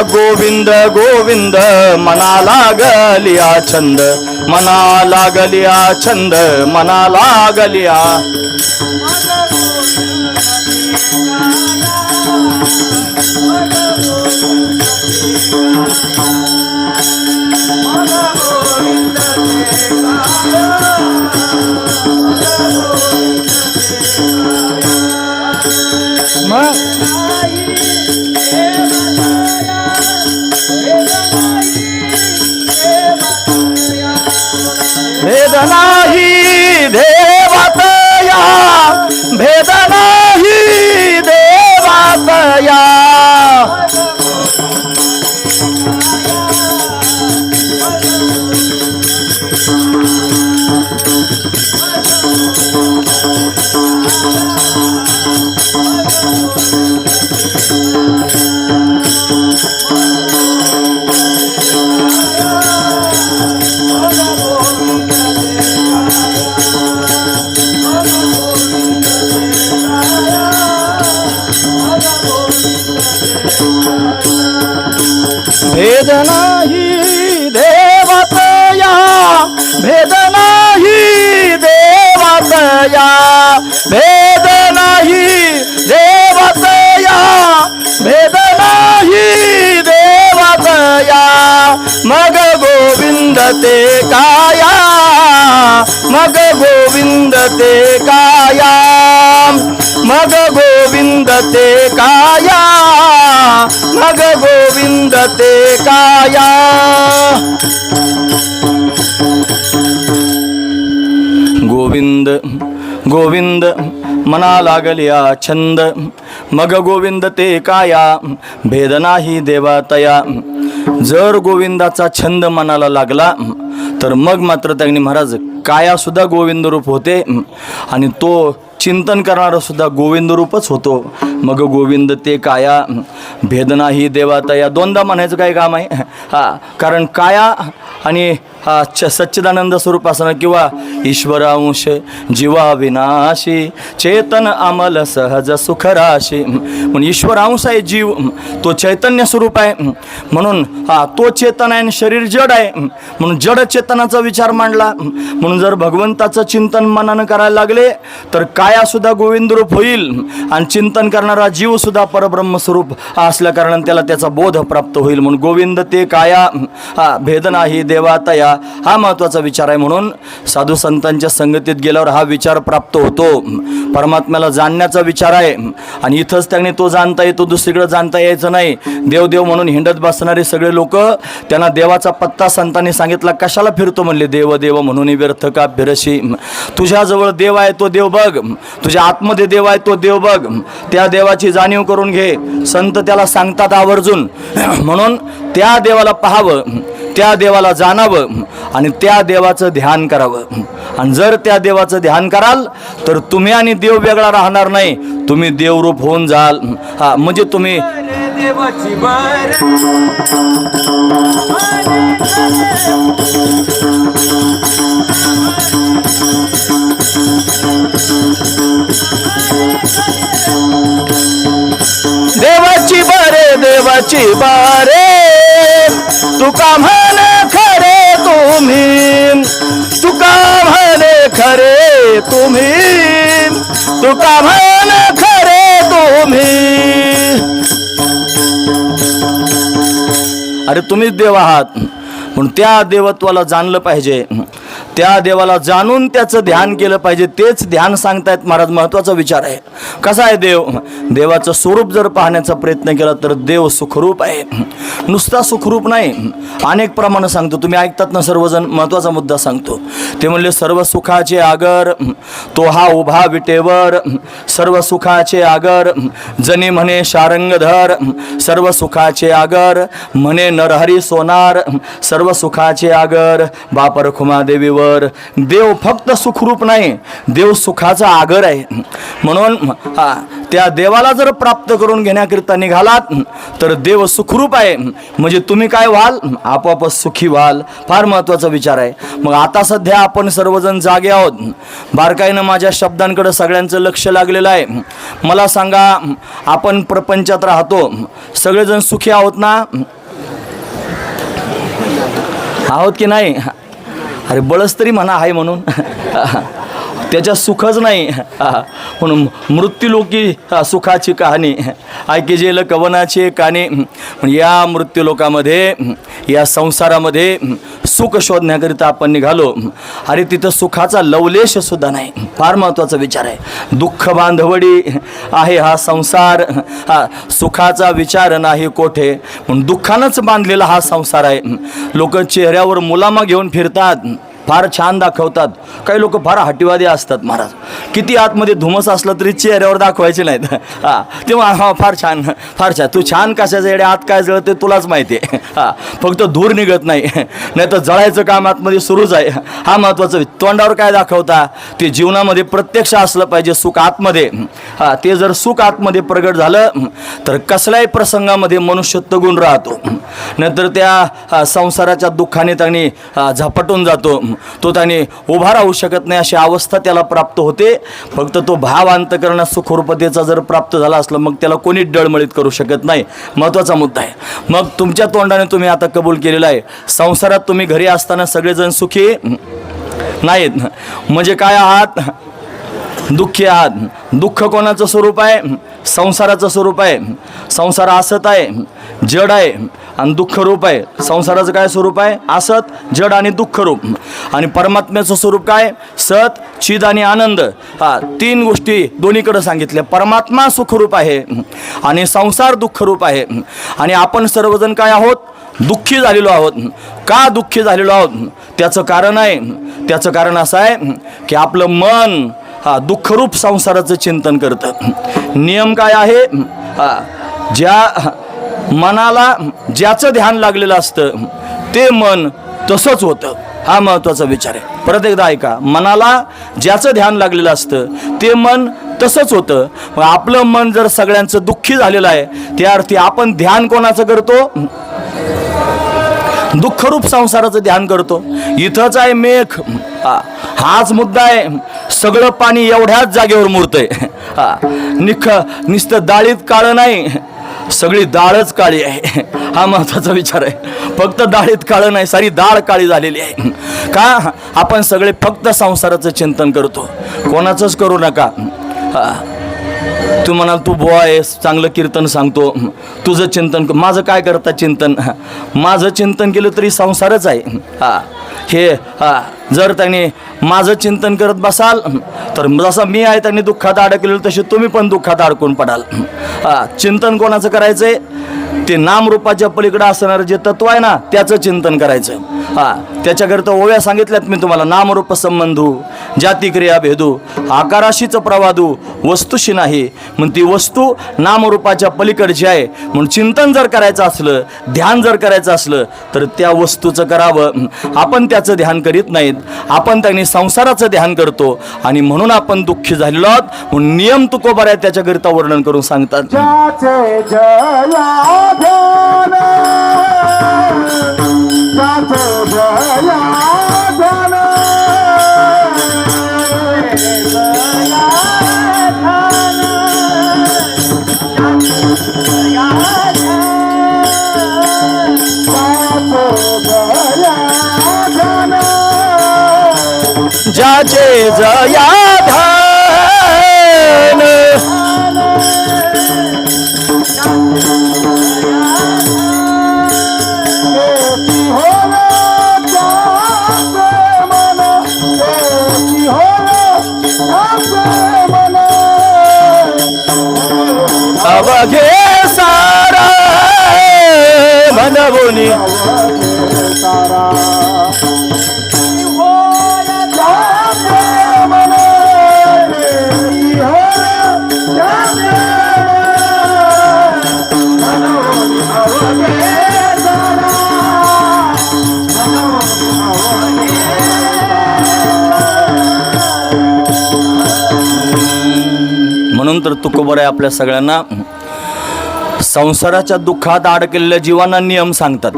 गोविंद गोविंद मना लागलिया छंद, मना लागलिया छंद, मना लागलिया. भेद नाही देवात या, भेद नाही देवात या. भेद नाही देवात या, भेद नाही देवात या, भेद नाही देवात या, भेद नाही देवात या. मग गोविंद ते काया, मग गोविंद ते काया, मग गोविंद ते काया, मग गोविंद ते काया. गोविंद गोविंद मना लागलिया छंद, मग गोविंद ते काया, भेद नाही देवातया. जर गोविंदाचा छंद मनाला लागला तर मग मात्र त्यांनी महाराज काया सुद्धा गोविंद रूप होते, आणि तो चिंतन करणारा सुद्धा गोविंद रूपच होतो. मग गोविंद ते काया, भेद नाही देवातया. दोनदा म्हणायचं काय काम आहे, कारण काया आणि सच्चिदानंद स्वरूप असणं किंवा ईश्वरांश जीवा विनाशी चेतन अमल सहज सुखराशी. म्हणून ईश्वरांश आहे जीव, तो चैतन्य स्वरूप आहे, म्हणून तो चेतन आहे आणि शरीर जड आहे, म्हणून जड चेतनाचा विचार मांडला. म्हणून जर भगवंताचं चिंतन मनानं करायला लागले तर काय काया सुद्धा गोविंद रूप होईल आणि चिंतन करणारा जीव सुद्धा परब्रह्म स्वरूप असल्या कारणाने त्याला त्याचा बोध प्राप्त होईल. म्हणून गोविंद ते काया भेद नाही देवातया हा महत्त्वाचा विचार आहे. म्हणून साधू संतांच्या संगतीत गेल्यावर हा विचार प्राप्त होतो. परमात्म्याला जाणण्याचा विचार आहे आणि इथंच त्यांनी तो जाणता येतो, दुसरीकडे जाणता यायचं नाही. देव म्हणून हिंडत बसणारे सगळे लोक, त्यांना देवाचा पत्ता संतांनी सांगितला. कशाला फिरतो म्हणले, देव देव म्हणून व्यर्थ का फिरशी. तुझ्याजवळ देव आहे तो देव बघ, तुझ्या आतमध्ये देव आहे तो देव बघ, त्या देवाची जाणीव करून घे. संत त्याला सांगतात आवर्जून. म्हणून त्या देवाला पाहावं, त्या देवाला जाणावं आणि त्या देवाचं ध्यान करावं. आणि जर त्या देवाचं ध्यान कराल तर तुम्ही आणि देव वेगळा राहणार नाही, तुम्ही देवरूप होऊन जाल. म्हणजे तुम्ही देवाची बार देवाची बारे देवाची बारे तुका म्हण खरे तुम्ही, तुका म्हणे खरे तुम्ही, तुका म्हण खरे तुम्ही. अरे तुम्हीच देव आहात म्हणून त्या देवत्वाला जाणलं पाहिजे, त्या देवाला जाणून त्याचं ध्यान केलं पाहिजे. तेच ध्यान सांगतायत महाराज. महत्त्वाचा विचार आहे. कसा आहे देव, देवाचं स्वरूप जर पाहण्याचा प्रयत्न केला तर देव सुखरूप आहे. नुसता सुखरूप नाही, अनेक प्रमाणे सांगतो, तुम्ही ऐकतात ना सर्वजण. महत्त्वाचा मुद्दा सांगतो. ते म्हणले सर्व सुखाचे आगर तो हा उभा विटेवर, सर्व सुखाचे आगर जनी म्हणे शारंगधर, सर्व सुखाचे आगर म्हणे नरहरी सोनार, सर्व सुखाचे आगर बाप रखुमा देवीवर. देव फक्त सुखरूप नाही, देव सुखाचा आगर आहे. म्हणून त्या देवाला जर प्राप्त करून घेण्याकरिता निघालात तर देव सुखरूप आहे. म्हणजे तुम्ही काय व्हाल, आपोआपच सुखी व्हाल. फार महत्त्वाचा विचार आहे. मग आता सध्या आपण सर्वजण जागे आहोत. बारकाईनं माझ्या शब्दांकडे सगळ्यांचं लक्ष लागलेलं आहे. मला सांगा, आपण प्रपंचात राहतो, सगळेजण सुखी आहोत ना? आहोत की नाही? अरे बळच तरी म्हणा आहे म्हणून. त्याच्यात सुखच नाही म्हणून मृत्यूलोकी सुखाची कहाणी ऐकेजेल कवनाची कहाणी. या मृत्यूलोकामध्ये, या संसारामध्ये सुख शोधण्याकरिता आपण निघालो. अरे तिथं सुखाचा लवलेश सुद्धा नाही. फार महत्त्वाचा विचार आहे. दुःख बांधवडी आहे हा संसार, सुखाचा विचार नाही कोठे. म्हणून दुःखानंच बांधलेला हा संसार आहे. लोक चेहऱ्यावर मुलामा घेऊन फिरतात, फार छान दाखवतात. काही लोक फार हटिवादी असतात महाराज. किती आतमध्ये धुमस असलं तरी चेहऱ्यावर दाखवायचे नाहीत. तेव्हा फार छान, फार छान. तू छान कशाचं येडे, आत काय जळते तुलाच माहिती आहे. फक्त धूर निघत नाही, नाही तर जळायचं काम आतमध्ये सुरूच आहे. हा महत्त्वाचं. तोंडावर काय दाखवता ते जीवनामध्ये प्रत्यक्ष असलं पाहिजे. सुख आतमध्ये, ते जर सुख आतमध्ये प्रगट झालं तर कसल्याही प्रसंगामध्ये मनुष्यत्व गुण राहतो. नंतर त्या संसाराच्या दुःखाने त्यांनी झपाटून जातो. तो त्याने उभा राहू शकत नाही, अशी अवस्था त्याला प्राप्त होते. फक्त तो भाव अंतकरणात सुखरूपतेचा जर प्राप्त झाला असला मग त्याला कोणी डळमळीत करू शकत नाही. महत्त्वाचा मुद्दा आहे. मग तुमच्या तोंडाने तुम्ही आता कबूल केलेला आहे, संसारात तुम्ही घरी असताना सगळेजण सुखी नाहीत. म्हणजे काय आहात, दुःखी आहात. दुःख कोणाचं स्वरूप आहे, संसाराचं स्वरूप आहे. संसार असत आहे, जड आहे आणि दुःख रूप आहे. संसाराचं काय स्वरूप आहे, असत, जड आणि दुःख रूप. आणि परमात्म्याचं स्वरूप काय, सत, चिद आणि आनंद. तीन गोष्टी दोन्हीकडे सांगितल्या. परमात्मा सुखरूप आहे आणि संसार दुःखरूप आहे. आणि आपण सर्वजण काय आहोत, दुःखी झालेलो आहोत. का दुःखी झालेलो आहोत, त्याचं कारण आहे. त्याचं कारण असं आहे की आपलं मन दुःखरूप संसाराचं चिंतन करतं. नियम काय आहे, ज्या मनाला ज्याचं ध्यान लागलेलं असतं ते मन तसंच होतं. हा महत्त्वाचा विचार आहे. परत एकदा ऐका, मनाला ज्याचं ध्यान लागलेलं असतं ते मन तसंच होतं. मग आपलं मन जर सगळ्यांचं दुःखी झालेलं आहे, त्या अर्थी आपण ध्यान कोणाचं करतो, दुःखरूप संसाराचं ध्यान करतो. इथंच आहे मेघ, हाच मुद्दा आहे. सगळं पाणी एवढ्याच जागेवर मुरतंय. नुसतं डाळीत काळं नाही, सगळी डाळच काळी आहे. हा महत्त्वाचा विचार आहे. फक्त डाळीत काळं नाही, सारी डाळ काळी झालेली आहे. का, आपण सगळे फक्त संसाराचं चिंतन करतो. कोणाचंच करू नका. तू म्हणाल तू बुवा आहेस, चांगलं कीर्तन सांगतो, तुझं चिंतन माझं काय करता चिंतन? माझं चिंतन केलं तरी संसारच आहे. हे जर त्यांनी माझं चिंतन करत बसाल तर जसं मी आहे त्यांनी दुःखात अडकलेलं तसे तुम्ही पण दुःखात अडकून पडाल. चिंतन कोणाचं करायचंय? ते नामरूपाच्या पलीकडे असणारं जे तत्व आहे ना त्याचं चिंतन करायचं. त्याच्याकरता ओव्या सांगितल्यात मी तुम्हाला. नामरूप संबंधू जाती क्रिया भेदू आकाराशीच प्रवादू वस्तूशी नाही. मग ती वस्तू नामरूपाच्या पलीकडची आहे. म्हणून चिंतन जर करायचं असलं, ध्यान जर करायचं असलं तर त्या वस्तूचं करावं. आपण त्याचं ध्यान करीत नाहीत, आपण त्यांनी संसाराचं ध्यान करतो आणि म्हणून आपण दुःखी झालेलो आहोत. म्हणून नियम तुकोबार आहे त्याच्याकरिता वर्णन करून सांगतात. ज्याचे जया ध्यान, ज्याचे जया ध्यान, ज्याचे जया ध्यान, अवघे सारा मनवुनी म्हणून तर तुकोबर आहे आपल्या सगळ्यांना संसाराच्या दुःखात अडकलेल्या जीवांना नियम सांगतात.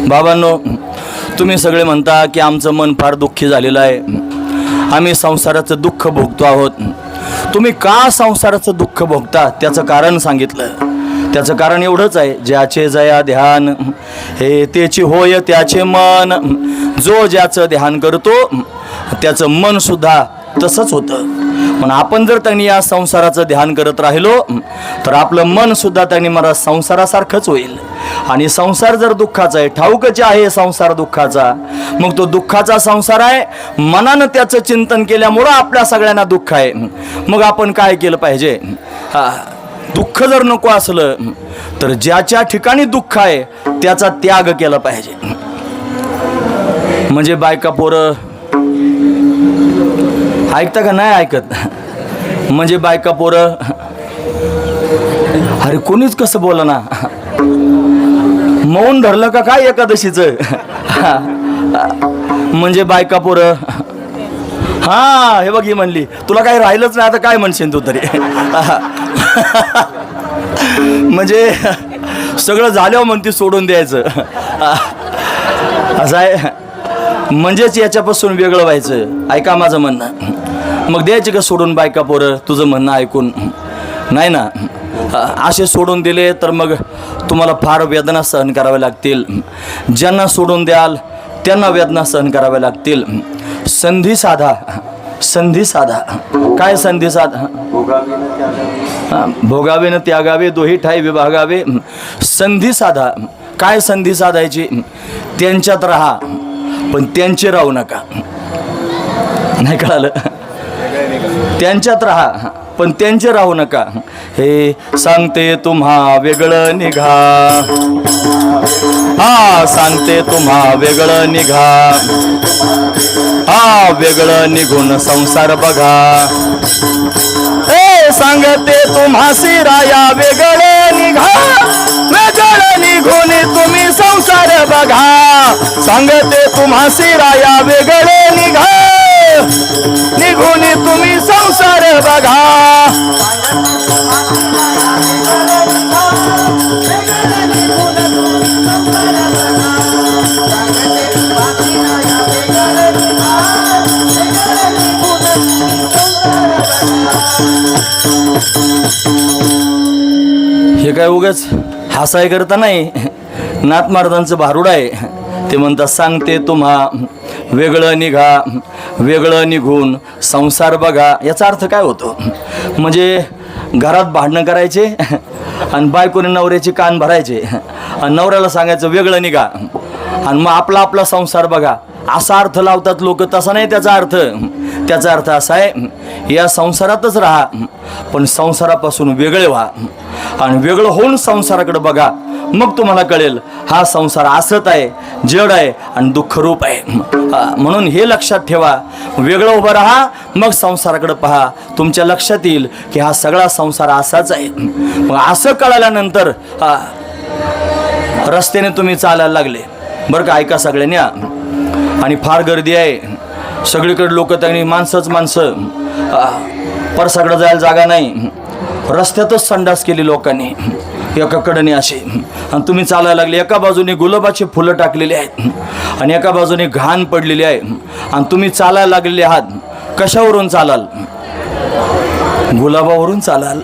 बाबांनो, तुम्ही सगळे म्हणता की आमचं मन फार दुःखी झालेलं आहे, आम्ही संसाराचं दुःख भोगतो आहोत. तुम्ही का संसाराचं दुःख भोगता त्याचं कारण सांगितलं. त्याचं कारण एवढंच आहे, ज्याचे जया ध्यान हे तेची होय त्याचे मन. जो ज्याचं ध्यान करतो त्याचं मन सुद्धा तसंच होतं. पण आपण जर त्यांनी या संसाराचं ध्यान करत राहिलो तर आपलं मन सुद्धा त्यांनी मला संसारासारखंच होईल. आणि संसार जर दुःखाचा आहे, ठाऊकच आहे संसार दुःखाचा, मग तो दुःखाचा संसार आहे. मनानं त्याचं चिंतन केल्यामुळं आपल्या सगळ्यांना दुःख आहे. मग आपण काय केलं पाहिजे? दुःख जर नको असलं तर ज्याच्या ठिकाणी दुःख आहे त्याचा त्याग केला पाहिजे. म्हणजे बायका पोरं ऐकता का नाही ऐकत? म्हणजे बायका पोरं, अरे कोणीच कसं बोला ना, मौन धरलं का काय एकादशीचं? म्हणजे बायका पोरं, हा हे बघ ही म्हणली, तुला काही राहिलंच नाही आता काय म्हणशील तू तरी. म्हणजे सगळं झाल्यावर म्हणते सोडून द्यायचं असं आहे. म्हणजेच याच्यापासून वेगळं व्हायचं. ऐका माझं म्हणणं. मग द्यायचे का सोडून बायका पोरं तुझं म्हणणं ऐकून? नाही ना. असे सोडून दिले तर मग तुम्हाला फार वेदना सहन कराव्या लागतील. ज्यांना सोडून द्याल त्यांना वेदना सहन कराव्या लागतील. संधी साधा, संधी साधा. काय संधी साधा? भोगावे न त्यागावे दोही ठाई विभागावे. संधी साधा. काय संधी साधायची? त्यांच्यात राहा पण त्यांचे राहू नका. नाही कळालं? त्यांच्यात राहा पण त्यांचे राहू नका. हे सांगते तुम्हा वेगळं निघा, हा सांगते तुम्हा वेगळं निघा, हा वेगळं निघून संसार बघा. हे सांगते तुम्हा सिराया वेगळं निघा, वेगळं निघून तुम्ही संसार बघा. सांगते तुम्हा सिराया वेगळे निघा, निघून तुम्ही संसार बघा. हे काय उगाच हसाय करता नाही, नाथ महाराजांचं भारुड आहे. ते म्हणतात सांगते तुम्हा वेगळं निघा, वेगळं निघून संसार बघा. याचा अर्थ काय होतो? म्हणजे घरात भांडणं करायचे आणि बायकोने नवऱ्याचे कान भरायचे आणि नवऱ्याला सांगायचं वेगळं निघा आणि मग आपला आपला संसार बघा, असा अर्थ लावतात लोक. तसा नाही त्याचा अर्थ. त्याचा अर्थ असा आहे, या संसारातच राहा पण संसारापासून वेगळे व्हा आणि वेगळं होऊन संसाराकडे बघा. मग तुम्हाला कळेल हा संसार असत आहे, जड आहे आणि दुःखरूप आहे. म्हणून हे लक्षात ठेवा, वेगळं उभं राहा मग संसाराकडे पहा. तुमच्या लक्षात येईल की हा सगळा संसार असाच आहे. मग असं कळाल्यानंतर रस्त्याने तुम्ही चालायला लागले बरं का. ऐका सगळ्यांनी. आणि फार गर्दी आहे सगळीकडे, लोक त्यांनी माणसंच माणसं, परसाकडे जायला जागा नाही, रस्त्यातच संडास केली लोकांनी एकाकडे असे. आणि तुम्ही चालायला लागले, एका बाजूने गुलाबाची फुलं टाकलेली आहेत आणि एका बाजूने घाण पडलेली आहे आणि तुम्ही चालायला लागलेले आहात. कशावरून चालाल? गुलाबावरून चालाल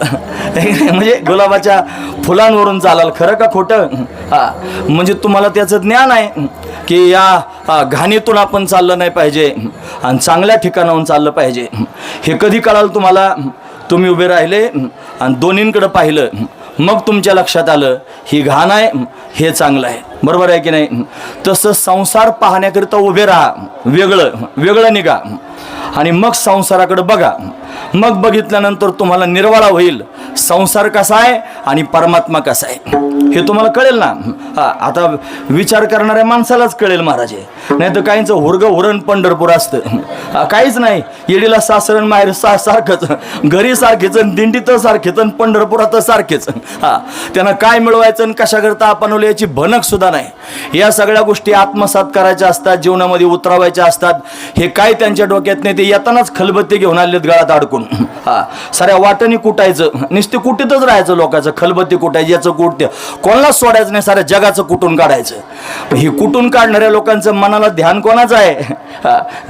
म्हणजे गुलाबाच्या फुलांवरून चालाल. खरं का खोटं? म्हणजे तुम्हाला त्याचं ज्ञान आहे की या घाणीतून आपण चाललं नाही पाहिजे आणि चांगल्या ठिकाणाहून चाललं पाहिजे. हे कधी कळाल तुम्हाला? तुम्ही उभे राहिले आणि दोन्हींकडे पाहिलं, मग तुमच्या लक्षात आलं ही घाण आहे, हे चांगलं आहे. बरोबर आहे की नाही? तसं संसार पाहण्याकरिता उभे राहा, वेगळं निघा आणि मग संसाराकडे बघा. मग बघितल्यानंतर तुम्हाला निर्वाळा होईल संसार कसा आहे आणि परमात्मा कसा आहे हे तुम्हाला कळेल ना. आता विचार करणाऱ्या माणसालाच कळेल महाराज. नाही तर काहींचं हुरण पंढरपूर असतं, काहीच नाही. येडीला सासरण माहेर सारखंच, घरी सारखेच, दिंडीत सारखेच, पंढरपुरात सारखेच. त्यांना काय मिळवायचं आणि कशा करता आपण याची भनक सुद्धा नाही. या सगळ्या गोष्टी आत्मसात करायच्या असतात, जीवनामध्ये उतरवायच्या असतात. हे काय त्यांच्या डोक्यात नाही. ते येतानाच खलबत्ते घेऊन आलेत गळ्यात अडकून. साऱ्या वाटणी कुटायचं, नुसते कुटीतच राहायचं. लोकांचं खलबत्ती कुटायचं, याचं कुटते, कोणालाच सोडायचं नाही, साऱ्या जगाचं कुटून काढायचं. हे कुटून काढणाऱ्या लोकांचं मनाला ध्यान कोणाचं आहे?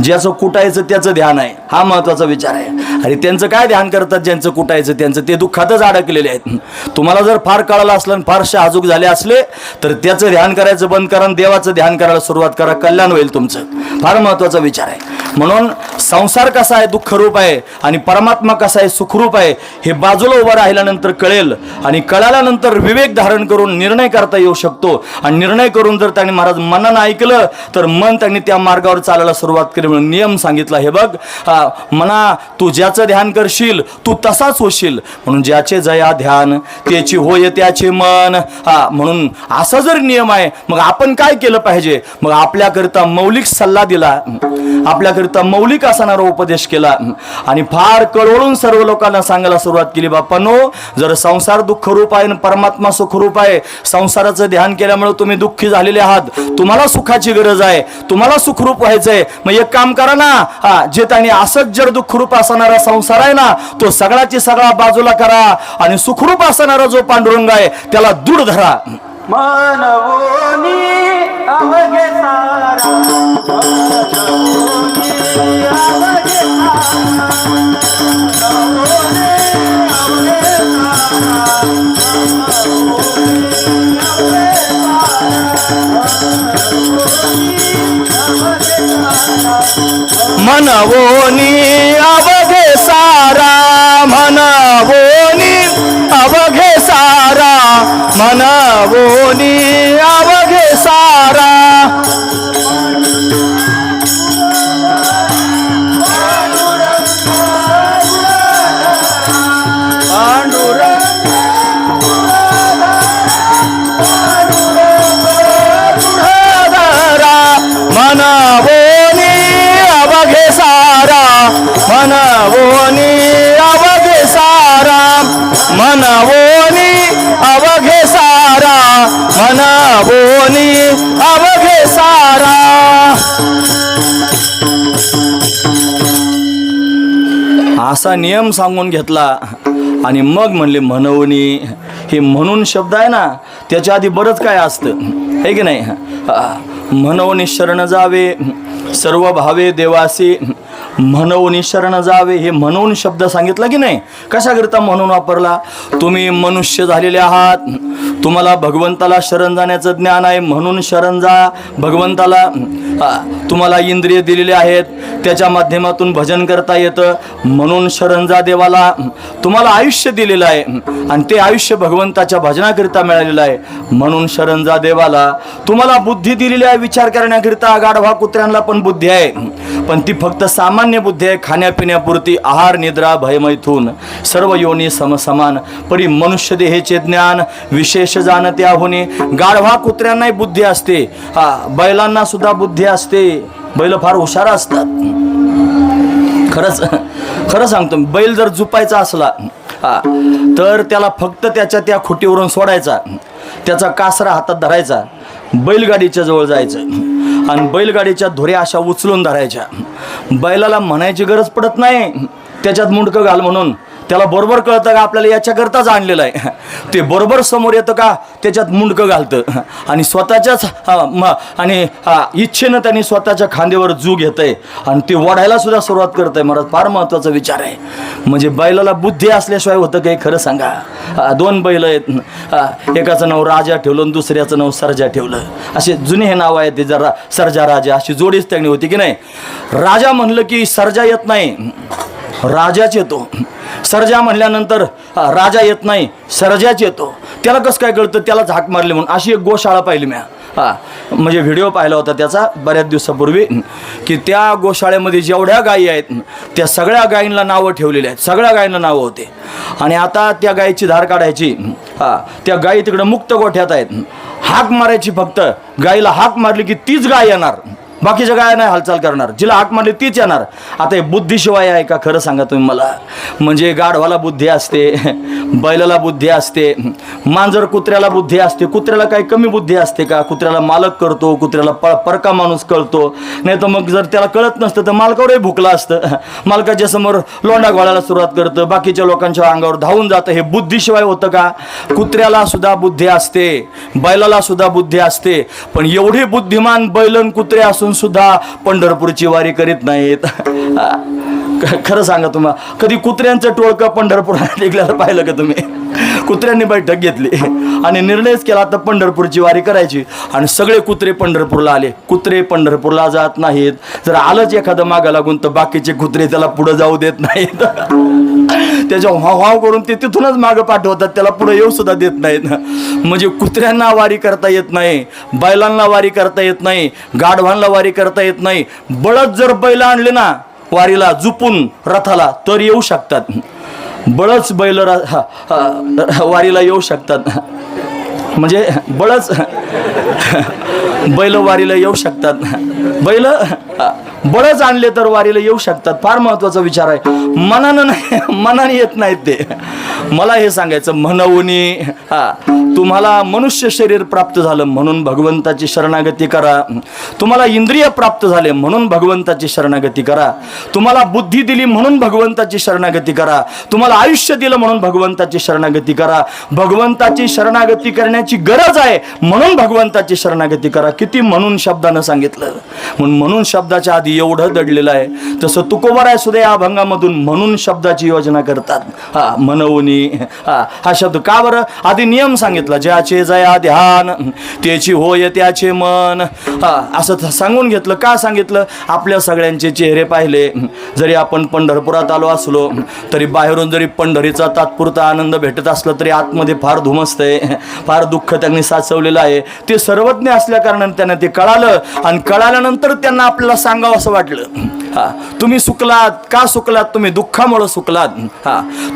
ज्याचं कुटायचं त्याचं ध्यान आहे. हा महत्वाचा विचार आहे. अरे त्यांचं काय ध्यान करतात? ज्यांचं कुटायचं त्यांचं ते दुःखातच अडकलेले आहेत. तुम्हाला जर फार कळालं असलं आणि फार शहाजूक झाले असले तर त्याचं ध्यान करायचं बंद करा आणि देवाचं ध्यान करायला सुरुवात करा. कल्याण होईल तुमचं. फार महत्वाचा विचार आहे. म्हणून संसार कसा आहे? दुःखरूप आहे आणि परमात्मा कसा आहे? सुखरूप आहे. हे बाजूला उभं राहिल्यानंतर कळेल आणि कळाल्यानंतर विवेक धारण करून निर्णय करता येऊ शकतो. आणि निर्णय करून जर त्यांनी महाराज मनानं ऐकलं तर मन त्यांनी त्या मार्गावर चालायला सुरुवात केली. म्हणून नियम सांगितला, हे बघ मना, तू ज्याचं ध्यान करशील तू तसाच होशील. म्हणून ज्याचे जया ध्यान त्याची होय त्याचे मन. म्हणून असा जर नियम आहे, मग आपण काय केलं पाहिजे? मग आपल्याकरिता मौलिक सल्ला दिला, आपल्याकरिता मौलिक असणारा उपदेश केला आणि फार कळवळून सर्व लोकांना सांगायला सुरुवात केली, बापांनो जर संसार दुःखरूप आहे आणि परमात्मा सुखरूप आहे, संसाराचं ध्यान केल्यामुळे तुम्ही दुःखी झालेले आहात, तुम्हाला सुखाची गरज आहे, तुम्हाला सुखरूप व्हायचंय. मग एक काम करा ना, जे त्यांनी असंच जर दुःखरूप असणारा संसार आहे ना, तो सगळाची सगळा बाजूला करा आणि सुखरूप असणारा जो पांडुरंग आहे त्याला दूर धरा. मानवोनी अवघे सारा, मानवोनी अवघे मनवोनी अवघे सारा, मनवोनी अवघे सारा, मनवोनी अवघे सारा. मनवोनी अवघे सारा, मनवोनी अवघे सारा, मनवोनी अवघे सारा, मनवोनी अवघे सारा. असा नियम सांगून घेतला आणि मग म्हणले मनवोनी. हे म्हणून शब्द आहे ना, त्याच्या आधी बरंच काय असतं, आहे की नाही? म्हणून शरण जावे सर्व भावे देवासी, म्हणून शरण जावे. हे म्हणून शब्द सांगितला की नाही? कशाकरिता म्हणून वापरला? तुम्ही मनुष्य झालेले आहात, तुम्हाला भगवंताला शरण जाण्याचं ज्ञान आहे म्हणून शरण जा. भगवंताला तुम्हाला इंद्रिय दिलेले आहेत, त्याच्या माध्यमातून भजन करता येतं म्हणून शरण जा देवाला. तुम्हाला आयुष्य दिलेलं आहे आणि ते आयुष्य भगवंताच्या भजनाकरिता मिळालेलं आहे म्हणून शरण जा देवाला. तुम्हाला बुद्धी दिलेली आहे विचार करण्याकरिता. गाढवा कुत्र्यांना पण बुद्धी आहे, पण ती फक्त सामान्य बुद्धी आहे, खाण्यापिण्यापुरती. आहार निद्रा भय मैथून सर्व योनी समसमान परी मनुष्य देहेचे ज्ञान विशेष जाणते आहोनी. गाढवा कुत्र्यांनाही बुद्धी असते, बैलांना सुद्धा बुद्धी असते. बैल फार हुशार असतात. खरं सांगतो, बैल जर झुपायचा असला तर त्याला फक्त त्याच्या त्या खुटीवरून सोडायचा, त्याचा कासरा हातात धरायचा, बैलगाडीच्या जवळ जायचं आणि बैलगाडीच्या धुऱ्या अशा उचलून धरायच्या. बैलाला म्हणायची गरज पडत नाही त्याच्यात मुंडकं घाल म्हणून. त्याला बरोबर कळतं का आपल्याला याच्याकरताच आणलेलं आहे. ते बरोबर समोर येतं का त्याच्यात मुंडकं घालतं आणि स्वतःच्याच आणि इच्छेनं त्यांनी स्वतःच्या खांद्यावर जू घेतंय आणि ते ओढायला सुद्धा सुरुवात करतंय. मला फार महत्त्वाचा विचार आहे. म्हणजे बैलाला बुद्धी असल्याशिवाय होतं काही? खरं सांगा. 2 बैल आहेत, एकाचं नाव राजा ठेवलं आणि दुसऱ्याचं नाव सर्जा ठेवलं. असे जुने हे नाव आहे ते. जरा सर्जा राजा अशी जोडीच त्यांनी होती की नाही. राजा म्हणलं की सर्जा येत नाही, राजाच येतो. सर्जा म्हणल्यानंतर राजा येत नाही, सर्जाच येतो. त्याला कसं काय कळतं? त्याला झाक मारली म्हणून. अशी एक गोशाळा पाहिली मी, म्हणजे व्हिडिओ पाहिला होता त्याचा बऱ्याच दिवसापूर्वी, की त्या गोशाळेमध्ये जेवढ्या गायी आहेत त्या सगळ्या गायींना नावं ठेवलेली आहेत. सगळ्या गायींना नावं होते आणि आता त्या गायीची धार काढायची. त्या गायी तिकडं मुक्त गोठ्यात आहेत. हाक मारायची, फक्त गायीला हाक मारली की तीच गाय येणार, बाकीच्या गाय नाही हालचाल करणार. जिला हाक मारली तीच येणार. आता हे बुद्धीशिवाय आहे का? खरं सांगा तुम्ही मला. म्हणजे गाढवाला बुद्धी असते, बैलाला बुद्धी असते, मांजर कुत्र्याला बुद्धी असते. कुत्र्याला काही कमी बुद्धी असते का? कुत्र्याला मालक करतो, कुत्र्याला परका माणूस कळतो. नाही तर मग जर त्याला कळत नसतं तर मालकावरही भुकला असतं. मालकाच्या समोर लोंडा घोळायला सुरुवात करतं, बाकीच्या लोकांच्या अंगावर धावून जातं. हे बुद्धीशिवाय होतं का? कुत्र्याला सुद्धा बुद्धी असते, बैलाला सुद्धा बुद्धी असते. पण एवढे बुद्धिमान बैलन कुत्रे असून सुद्धा पंढरपूरची वारी करीत नाहीत. खरं सांगा तुम्हाला, कधी कुत्र्यांचं टोळकं पंढरपुरात निघालं पाहिलं का तुम्ही? कुत्र्यांनी बैठक घेतली आणि निर्णयच केला तर पंढरपूरची वारी करायची आणि सगळे कुत्रे पंढरपूरला आले. कुत्रे पंढरपूरला जात नाहीत. जर आलंच एखादं मागं लागून तर बाकीचे कुत्रे त्याला पुढे जाऊ देत नाहीत. त्याच्या हाव करून ते तिथूनच मागं पाठवतात, त्याला पुढे येऊ सुद्धा देत नाहीत. म्हणजे कुत्र्यांना वारी करता येत नाही, बैलांना वारी करता येत नाही, गाढवांना वारी करता येत नाही. बळद जर बैल आणले ना वारीला जुपून रथाला तर येऊ शकतात. बळच बैल वारीला येऊ शकतात. म्हणजे बैल वारीला येऊ शकतात. बळच आणले तर वारीला येऊ शकतात. फार महत्वाचा विचार आहे. मनानं नाही, मनाने येत नाहीत ते. मला हे सांगायचं, म्हणून तुम्हाला मनुष्य शरीर प्राप्त झालं म्हणून भगवंताची शरणागती करा. तुम्हाला इंद्रिय प्राप्त झाले म्हणून भगवंताची शरणागती करा. तुम्हाला बुद्धी दिली म्हणून भगवंताची शरणागती करा. तुम्हाला आयुष्य दिलं म्हणून भगवंताची शरणागती करा. भगवंताची शरणागती करण्याची गरज आहे म्हणून भगवंताची शरणागती करा. किती म्हणून शब्दानं सांगितलं. म्हणून शब्दाच्या आधी एवढं दडलेलं आहे. तसं तुकोबाराय सुद्धा या अभंगामधून म्हणून शब्दाची योजना करतात. म्हणूनी हा शब्द का बरं? आधी नियम सांगितला, ज्याचे जया ध्यान त्याची होय त्याचे मन. असं सांगून घेतलं. का सांगितलं? आपल्या सगळ्यांचे चेहरे पाहिले. जरी आपण पंढरपुरात आलो असलो तरी बाहेरून जरी पंढरीचा तात्पुरता आनंद भेटत असला तरी आतमध्ये फार धुमसतंय, फार दुःख त्यांनी साचवलेलं आहे. ते सर्वज्ञ असल्या कारणाने त्यांना ते कळालं आणि कळाल्यानंतर त्यांना आपल्याला सांगावं असं वाटलं. तुम्ही सुकलात. का सुकलात? तुम्ही दुःखामुळे सुकलात.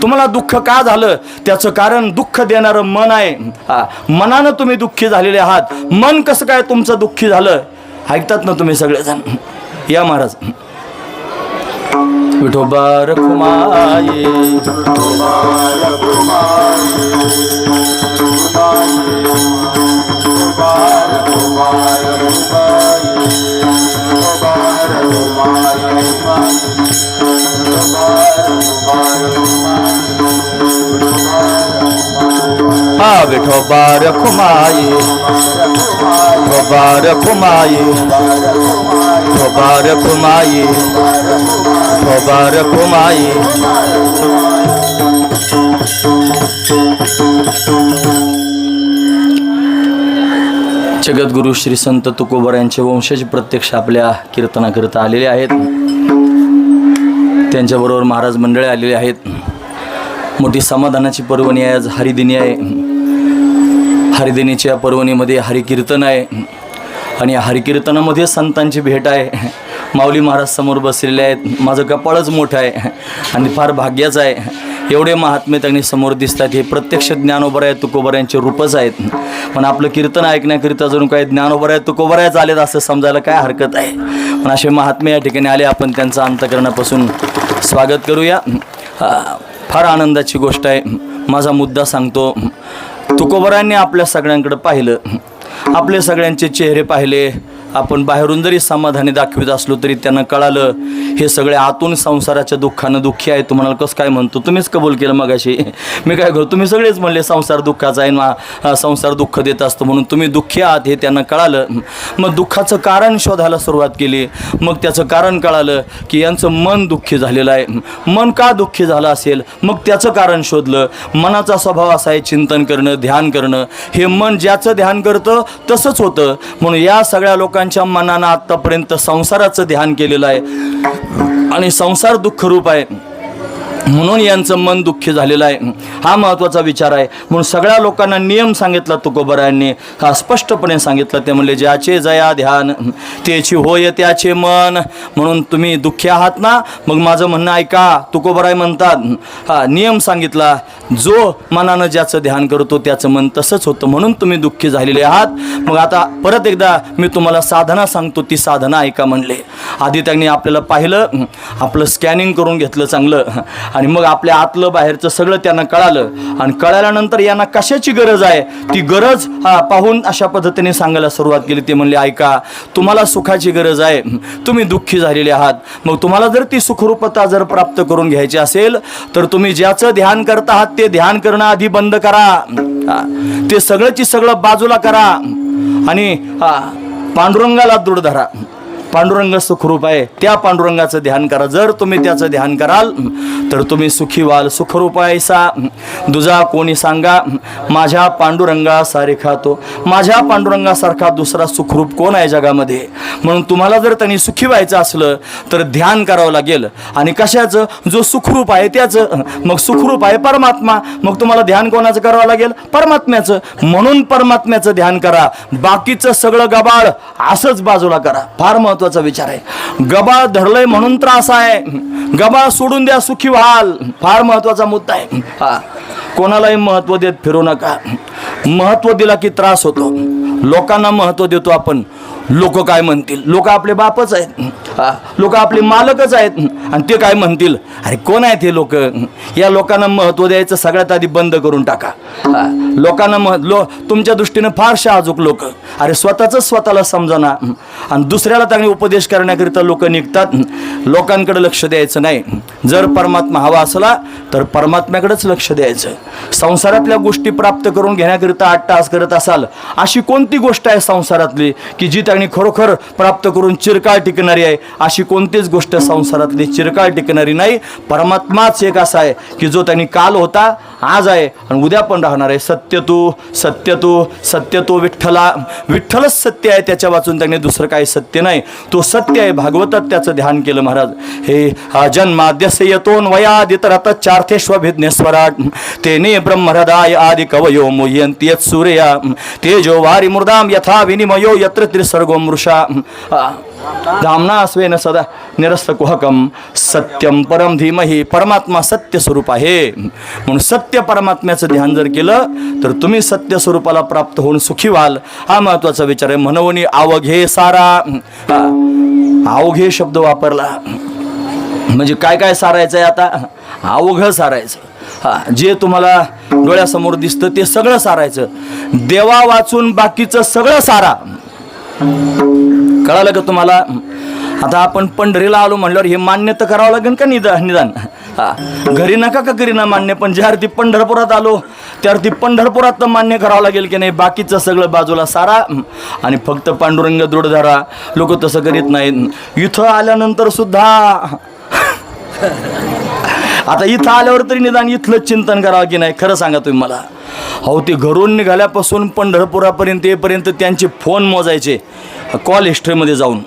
तुम्हाला दुःख का झालं? त्याचं कारण दुःख देणारं मन आहे. मनानं तुम्ही दुःखी झालेले आहात. मन कसं काय तुमचं दुःखी झालं? ऐकतात ना तुम्ही सगळेजण? या महाराज. विठोबा रखुमाई विठोबा रखुमाई, विठोबा रखुमाई, विठोबा रखुमाई, विठोबा रखुमाई. जगद्गुरु श्री संत तुकोबर यांचे वंशज प्रत्यक्ष आपल्या कीर्तनाकरिता आलेले आहेत. त्यांच्याबरोबर महाराज मंडळी आलेले आहेत. मोठी समाधानाची पर्वणी आहे. आज हरिदिनी आहे. हरिदिनीच्या पर्वणीमध्ये हरिकीर्तन आहे आणि या हरिकीर्तनामध्ये संतांची भेट आहे. माऊली महाराज समोर बसलेले आहेत. माझं कपाळच मोठं आहे आणि फार भाग्याचं आहे. एवढे महात्मे त्यांनी समोर दिसतात. हे प्रत्यक्ष ज्ञानोबराय तुकोबरायांचे रूपच आहेत. पण आपलं कीर्तन ऐकण्याकरिता जणू काही ज्ञानोबराय तुकोबरायच आलेत असं समजायला काय हरकत आहे. पण असे महात्मे या ठिकाणी आले. आपण त्यांचं अंतःकरणापासून स्वागत करूया. फार आनंदाची गोष्ट आहे. माझा मुद्दा सांगतो. तुकोबरायांनी आपल्या सगळ्यांकडे पाहिलं. आपले सगळ्यांचे चेहरे पाहिले. आपण बाहेरून जरी समाधानी दाखवित असलो तरी त्यांना कळालं हे सगळे आतून संसाराच्या दुःखानं दुःखी आहे. तुम्हाला कसं काय म्हणतो? तुम्हीच कबूल केलं मगाशी. मी काय करू? तुम्ही सगळेच म्हणले संसार दुःखाचा आहे, संसार दुःख देत असतो म्हणून तुम्ही दुःखी आहात हे त्यांना कळालं. मग दुःखाचं कारण शोधायला सुरुवात केली. मग त्याचं कारण कळालं की यांचं मन दुःखी झालेलं आहे. मन का दुःखी झालं असेल? मग त्याचं कारण शोधलं. मनाचा स्वभाव असा आहे चिंतन करणं, ध्यान करणं. हे मन ज्याचं ध्यान करतं तसंच होतं. म्हणून या सगळ्या लोकांच्या मनानं आत्तापर्यंत संसाराचं ध्यान केलेलं आहे आणि संसार दुःखरूप आहे म्हणून यांचं मन दुःखी झालेलं आहे. हा महत्त्वाचा विचार आहे. म्हणून सगळ्या लोकांना नियम सांगितला तुकोबरायांनी. हा स्पष्टपणे सांगितलं. ते म्हणले ज्याचे जया ध्यान त्याची होय त्याचे मन. म्हणून तुम्ही दुःखी आहात ना, मग माझं म्हणणं ऐका. तुकोबराय म्हणतात हा नियम सांगितला. जो मनानं ज्याचं ध्यान करतो त्याचं मन तसंच होतं म्हणून तुम्ही दुःखी झालेले आहात. मग आता परत एकदा मी तुम्हाला साधना सांगतो. ती साधना ऐका म्हणले. आधी त्यांनी आपल्याला पाहिलं, आपलं स्कॅनिंग करून घेतलं चांगलं आणि मग आपल्या आतलं बाहेरचं सगळं त्यांना कळालं. आणि कळाल्यानंतर यांना कशाची गरज आहे ती गरज पाहून अशा पद्धतीने सांगायला सुरुवात केली. ते म्हणले ऐका, तुम्हाला सुखाची गरज आहे. तुम्ही दुःखी झालेले आहात. मग तुम्हाला जर ती सुखरूपता जर प्राप्त करून घ्यायची असेल तर तुम्ही ज्याचं ध्यान करत आहात ते ध्यान करणं आधी बंद करा. ते सगळंची सगळं बाजूला करा आणि पांडुरंगाला दृढ धरा. पांडुरंग सुखरूप आहे. त्या पांडुरंगाचं ध्यान करा. जर तुम्ही त्याचं ध्यान कराल तर तुम्ही सुखी व्हाल. सुखरूप ऐसा दुजा कोणी सांगा माझ्या पांडुरंगा सारे खातो. माझ्या पांडुरंगासारखा दुसरा सुखरूप कोण आहे जगामध्ये? म्हणून तुम्हाला जर त्यांनी सुखी व्हायचं असलं तर ध्यान करावं लागेल. आणि कशाचं? जो सुखरूप आहे त्याचं. मग सुखरूप आहे परमात्मा. मग तुम्हाला ध्यान कोणाचं करावं लागेल? परमात्म्याचं. म्हणून परमात्म्याचं ध्यान करा. बाकीचं सगळं गबाळ असंच बाजूला करा. फार महत्वाचा विचार आहे. गबाळ धरलंय म्हणून त्रास आहे. गबाळ सोडून द्या, सुखी व्हाल. फार महत्वाचा मुद्दा आहे. कोणालाही महत्व देत फिरू नका. महत्व दिला की त्रास होतो. लोकांना महत्व देतो आपण. लोक काय म्हणतील? लोक आपले बापच आहेत. लोक आपले मालकच आहेत आणि ते काय म्हणतील? अरे कोण आहेत हे लोक? या लोकांना महत्व द्यायचं सगळ्यात आधी बंद करून टाका. लोकांना तुमच्या दृष्टीनं फार शाहजूक लोक. अरे स्वतःला समजाना आणि दुसऱ्याला चांगले उपदेश करण्याकरिता लोक निघतात. लोकांकडे लक्ष द्यायचं नाही. जर परमात्मा हवा असला तर परमात्म्याकडेच लक्ष द्यायचं. संसारातल्या गोष्टी प्राप्त करून घेण्याकरिता अट्टहास करत असाल अशी कोणती गोष्ट आहे संसारातली की जी त्यांनी खरोखर प्राप्त करून चिरकाळ टिकणारी आहे? अशी कोणतीच गोष्ट संसारातली चिरकाळ टिकणारी नाही. परमात्माच एक असा आहे की जो त्यांनी काल होता, आज आहे आणि उद्या पण राहणार आहे. सत्य तू विठ्ठला. विठ्ठलच सत्य आहे. त्याच्या वाचून त्यांनी दुसरं काही सत्य नाही. तो सत्य आहे. भागवतात त्याचं ध्यान केलं महाराज. हे जन्माद्यस्य यतोन वयादितरत चार्थेष्वभिज्ञस्वराट तेने ब्रह्महृदाय आदि कवयो मुह्यन्ति यत् सूर्या तेजो वारि मृदाम यथा विनिमयो यत्र त्रिसर्गो मृषा धामना स्वेन सदा निरस्त कुहकम सत्यम परम धीमहि. परमात्मा सत्य स्वरूप आहे. म्हणून सत्य परमात्म्याचं ध्यान जर केलं तर तुम्ही सत्य स्वरूपाला प्राप्त होऊन सुखी व्हाल. हा महत्वाचा विचार आहे. म्हणून अवघे सारा. अवघे शब्द वापरला म्हणजे काय काय सारायचं आहे? आता अवघं सारायचं. जे तुम्हाला डोळ्यासमोर दिसतं ते सगळं सारायचं. देवा वाचून बाकीचं सगळं सारा. कळालं का तुम्हाला? आता आपण पंढरीला आलो म्हणल्यावर हे मान्य तर करावं लागेल का? निदान घरी नका का करीना मान्य, पण ज्या अर्थी पंढरपुरात आलो त्या अर्थी पंढरपुरात तर मान्य करावं लागेल की नाही? बाकीचं सगळं बाजूला सारा आणि फक्त पांडुरंग दृढ धरा. लोक तसं करीत नाहीत. इथं आल्यानंतर सुद्धा आता इथं आल्यावर तरी निदान इथलं चिंतन करावं की नाही? खरं सांगा तुम्ही मला. अहो ते घरून निघाल्यापासून पंढरपुरापर्यंत येईपर्यंत त्यांचे फोन मोजायचे कॉल हिस्ट्रीमध्ये जाऊन.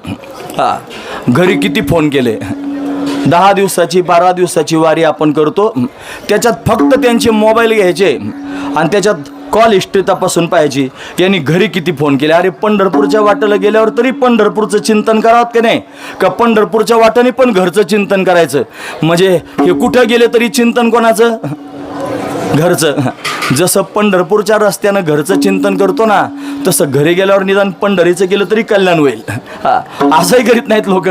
घरी किती फोन केले. 10 दिवसाची 12 दिवसाची वारी आपण करतो, त्याच्यात फक्त त्यांचे मोबाईल घ्यायचे आणि त्याच्यात कॉल हिस्ट्री तपासून पाहायची यांनी घरी किती फोन केले. अरे पंढरपूरच्या वाटेला गेल्यावर तरी पंढरपूरचं चिंतन करावं की नाही, का पंढरपूरच्या वाटेने पण घरचं चिंतन करायचं. म्हणजे हे कुठं गेले तरी चिंतन कोणाचं, घरचं. जसं पंढरपूरच्या रस्त्यानं घरचं चिंतन करतो ना, तसं घरी गेल्यावर निदान पंढरीचं केलं तरी कल्याण होईल. असंही करीत नाहीत लोक.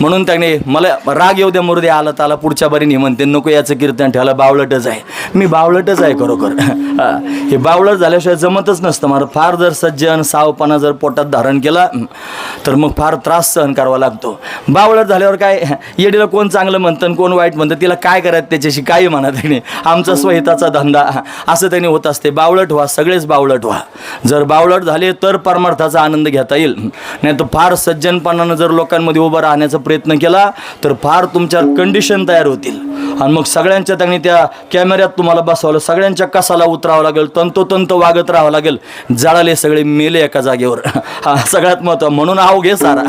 म्हणून त्याने मला राग येऊ द्या मरू द्या, आला ताला पुढच्या बारीने म्हणते नको याचं कीर्तन ठेवायला, बावळटच आहे. मी बावळटच आहे खरोखर. हे बावळट झाल्याशिवाय जमतच नसतं मला. फार जर सज्जन सावपणा जर पोटात धारण केला तर मग फार त्रास सहन करावा लागतो. बावळट झाल्यावर काय, येडीला कोण चांगलं म्हणतं कोण वाईट म्हणतं, तिला काय करायचं त्याच्याशी काही म्हणा त्याने, आमचा स्वहिताचा धंदा असं त्याने होत असते. बावळट व्हा, सगळेच बावळट व्हा. जर बावळट झाले तर परमार्थाचा आनंद घेता येईल. नाही तर फार सज्जनपणानं जर लोकांमध्ये उभं राहण्याचा प्रयत्न केला तर फार तुमच्या कंडिशन तयार होतील आणि मग सगळ्यांच्या त्यांनी त्या कॅमेऱ्यात तुम्हाला बसवलं, सगळ्यांच्या कसाला उतरावं लागेल, तंतोतंत वागत राहावं लागेल. जळाले सगळे मेले एका जागेवर. हा सगळ्यात महत्त्व. म्हणून अवघे सारा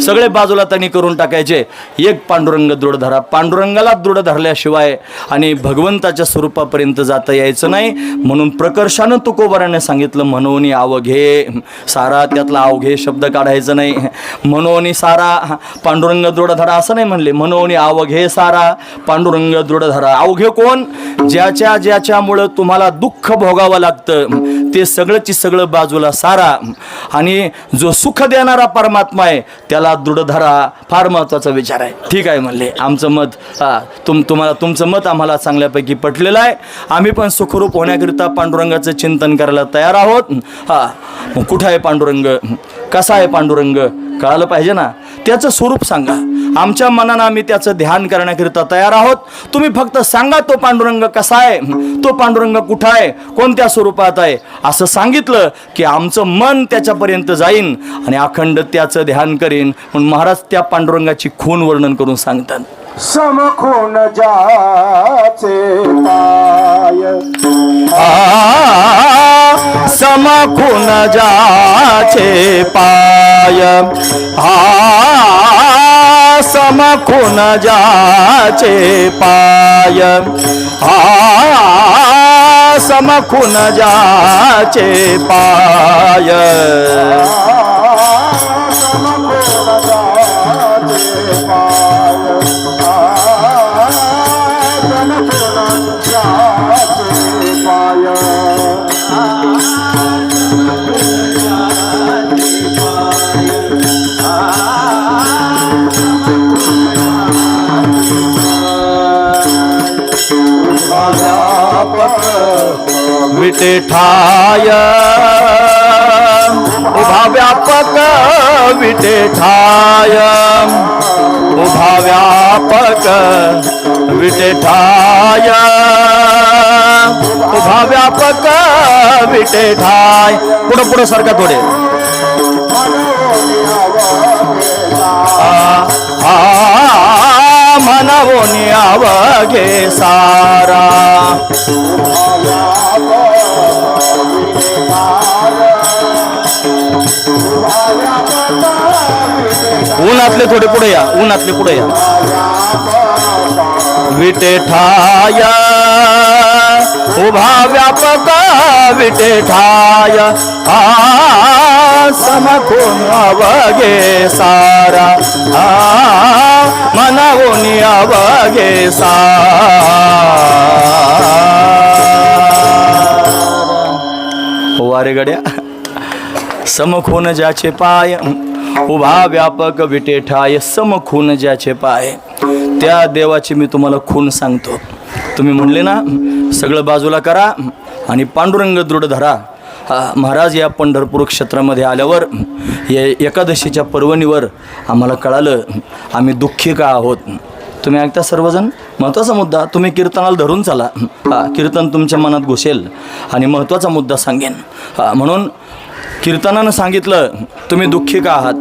सगळे बाजूला त्यांनी करून टाकायचे. एक पांडुरंग दृढ धरा. पांडुरंगाला दृढ धरल्याशिवाय आणि भगवंताच्या स्वरूपापर्यंत जाता यायचं नाही. म्हणून प्रकर्षानं तुकोबाराने सांगितलं म्हणून अवघे सारा. त्यातला अवघे शब्द काढायचं नाही. म्हणून सारा पांडुरंग दृढ धरा असं नाही म्हणले. म्हणून अवघे सारा पांडुरंग दृढ धरा. अवघे कोण? ज्याच्यामुळं तुम्हाला दुःख भोगावं लागतं ते सगळंची सगळं बाजूला सारा. आणि जो सुख देणारा परमात्मा आहे त्याला दृढ धरा. फार महत्त्वाचा विचार आहे. ठीक आहे म्हणले. आमचं मत तुम्हाला तुमचं मत आम्हाला चांगल्यापैकी पटलेलं आहे. आम्ही पण सुखरूप होण्याकरिता पांडुरंगाचं चिंतन करायला तयार आहोत. मग कुठं आहे पांडुरंग, कसा आहे पांडुरंग कळालं पाहिजे ना. त्याचं स्वरूप सांगा. आमच्या मनानं आम्ही त्याचं ध्यान करण्याकरिता तयार आहोत. तुम्ही फक्त सांगा तो पांडुरंग कसा आहे, तो पांडुरंग कुठं आहे, कोणत्या स्वरूपात आहे. असं सांगितलं की आमचं मन त्याच्यापर्यंत जाईन आणि अखंड त्याचं ध्यान करीन. म्हणून महाराज त्या पांडुरंगाची खून वर्णन करून सांगतात. समखून जाचे पाय, समखून जाचे पाय, समखून जाचे पाय, समखून जाचे पाय, विटेठाय उभा व्यापक विटेठाय, उभा व्यापक विटेठाय, उभा व्यापक विटेठाय. पुढं पुढं सारखा थोडे. मनवोनी अवघे सारा, उन्हातले थोडे पुढे या, उन्हातले पुढे या. विटेठाय उभा व्यापक विटेठाय, समखून अवघे सारा, मनवोनी अवघे सारा. वारे गड्या. समखून ज्याचे पाय उभा व्यापक विटेठाय, समखून ज्याचे पाय. त्या देवाची मी तुम्हाला खून सांगतो. तुम्ही म्हणले ना सगळं बाजूला करा आणि पांडुरंग दृढ धरा. महाराज या पंढरपूर क्षेत्रामध्ये आल्यावर या एकादशीच्या पर्वणीवर आम्हाला कळालं आम्ही दुःखी का आहोत. तुम्ही ऐकता सर्वजण. महत्त्वाचा मुद्दा. तुम्ही कीर्तनाला धरून चाला. कीर्तन तुमच्या मनात घुसेल आणि महत्त्वाचा मुद्दा सांगेन. म्हणून कीर्तनानं सांगितलं तुम्ही दुःखी का आहात.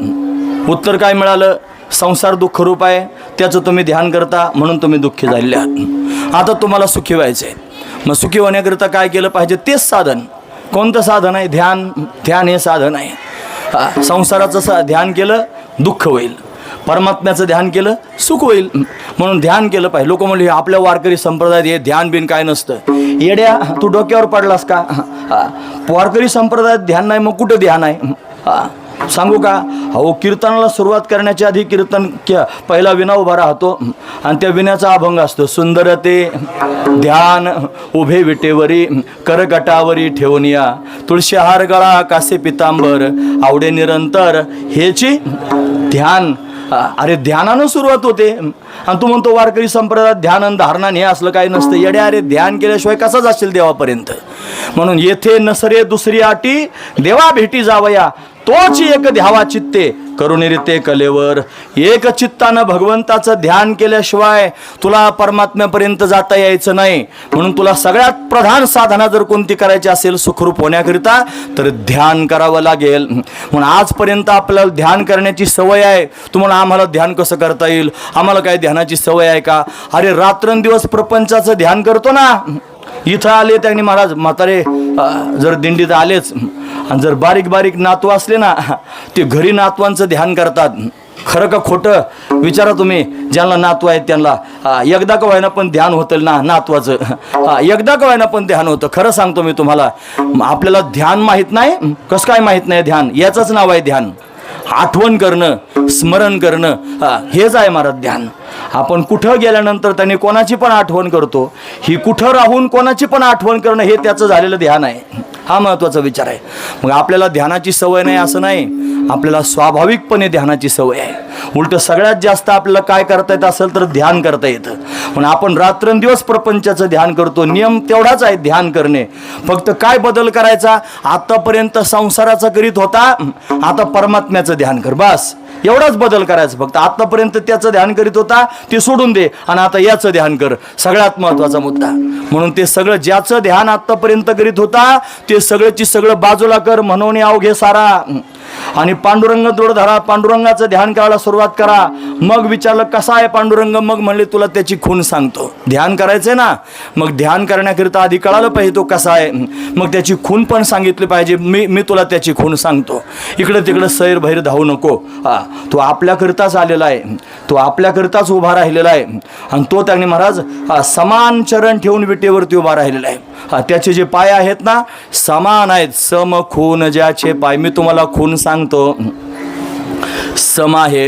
उत्तर काय मिळालं. संसार दुःखरूप आहे, त्याचं तुम्ही ध्यान करता म्हणून तुम्ही दुःखी झालेले आहात. आता तुम्हाला सुखी व्हायचं आहे. मग सुखी होण्याकरिता काय केलं पाहिजे? तेच साधन. कोणतं साधन आहे? ध्यान. ध्यान हे साधन आहे. संसाराचं ध्यान केलं दुःख होईल, परमात्म्याचं ध्यान केलं सुख होईल. म्हणून ध्यान केलं पाहिजे. लोक म्हणले आपल्या वारकरी संप्रदायात हे ध्यान बिन काय नसतं. येड्या, तू डोक्यावर पडलास का? वारकरी संप्रदायात ध्यान नाही, मग कुठं ध्यान आहे? सांगू का? अहो, कीर्तनाला सुरुवात करण्याच्या आधी पहिला विना उभा राहतो आणि त्या विण्याचा अभंग असतो. सुंदर ते ध्यान उभे विटेवरी, करगटावरी ठेवून या, तुळशी हार गळा कासे पितांबर, आवडे निरंतर हेची ध्यान. अरे ध्यानानं सुरुवात होते आणि तू म्हणतो वारकरी संप्रदायात ध्यान धारणा हे असलं काही नसतं. येड्या, अरे ध्यान केल्याशिवाय कसा जाशील देवापर्यंत? म्हणून येथे नसरे दुसरी आटी, देवा भेटी जावया, तोच एक ध्यावा चित्ते, करुणिरिते कलेवर. एक चित्तानं भगवंताचं ध्यान केल्याशिवाय तुला परमात्म्यापर्यंत जाता यायचं नाही. म्हणून तुला सगळ्यात प्रधान साधना जर कोणती करायची असेल सुखरूप होण्याकरिता, तर ध्यान करावं लागेल. म्हणून आजपर्यंत आपल्याला ध्यान करण्याची सवय आहे. तुम्हाला आम्हाला ध्यान कसं करता येईल? आम्हाला काय ध्यानाची सवय आहे का? अरे रात्रंदिवस प्रपंचाचं ध्यान करतो ना. इथं आले त्यांनी महाराज म्हातारे जर दिंडीत आलेच आणि जर बारीक बारीक नातू असले ना, ते घरी नातवांचं ध्यान करतात. खरं का खोटं विचारा तुम्ही. ज्यांना नातू आहेत त्यांना एकदा का व्हायना पण ध्यान होतं ना नातवाचं. एकदा का व्हायना पण ध्यान होतं. खरं सांगतो मी तुम्हाला. आपल्याला ध्यान माहीत नाही. कसं काय माहीत नाही? ध्यान याचंच नाव आहे ध्यान. आठवण करणं, स्मरण करणं, हेच आहे महाराज ध्यान. आपण कुठं गेल्यानंतर त्याने कोणाची पण आठवण करतो. ही कुठं राहून कोणाची पण आठवण करणं हे त्याचं झालेलं ध्यान आहे. हा महत्त्वाचा विचार आहे. मग आपल्याला ध्यानाची सवय नाही असं नाही, आपल्याला स्वाभाविकपणे ध्यानाची सवय आहे. उलट सगळ्यात जास्त आपल्याला काय करता येत असेल तर ध्यान करता येतं. पण आपण रात्रंदिवस प्रपंचाचं ध्यान करतो. नियम तेवढाच आहे ध्यान करणे. फक्त काय बदल करायचा? आतापर्यंत संसाराचा करीत होता, आता परमात्म्याचं ध्यान कर. बस एवढाच बदल करायचा. फक्त आतापर्यंत त्याचं ध्यान करीत होता ते सोडून दे आणि आता याचं ध्यान कर. सगळ्यात महत्त्वाचा मुद्दा. म्हणून ते सगळं ज्याचं ध्यान आतापर्यंत करीत होता ते सगळंची सगळं बाजूला कर. म्हणून अवघे सारा आणि पांडुरंग जोड धरा. पांडुरंगाचं ध्यान करायला सुरुवात करा. मग विचारलं कसा आहे पांडुरंग? मग म्हणले तुला त्याची खूण सांगतो. ध्यान करायचंय ना, मग ध्यान करण्याकरिता आधी कळालं पाहिजे तो कसा आहे. मग त्याची खूण पण सांगितली पाहिजे. मी तुला त्याची खूण सांगतो. इकडं तिकडं सैर भैर धावू नको. तो आपल्याकरिताच आलेला आहे. तो आपल्याकरिताच उभा राहिलेला आहे. आणि तो त्याने महाराज समान चरण ठेवून विटेवरती उभा राहिलेला आहे. त्याचे जे पाय आहेत ना समान आहेत. सम खून ज्याचे पाय. मी तुम्हाला खून सांगतो. सम आहे,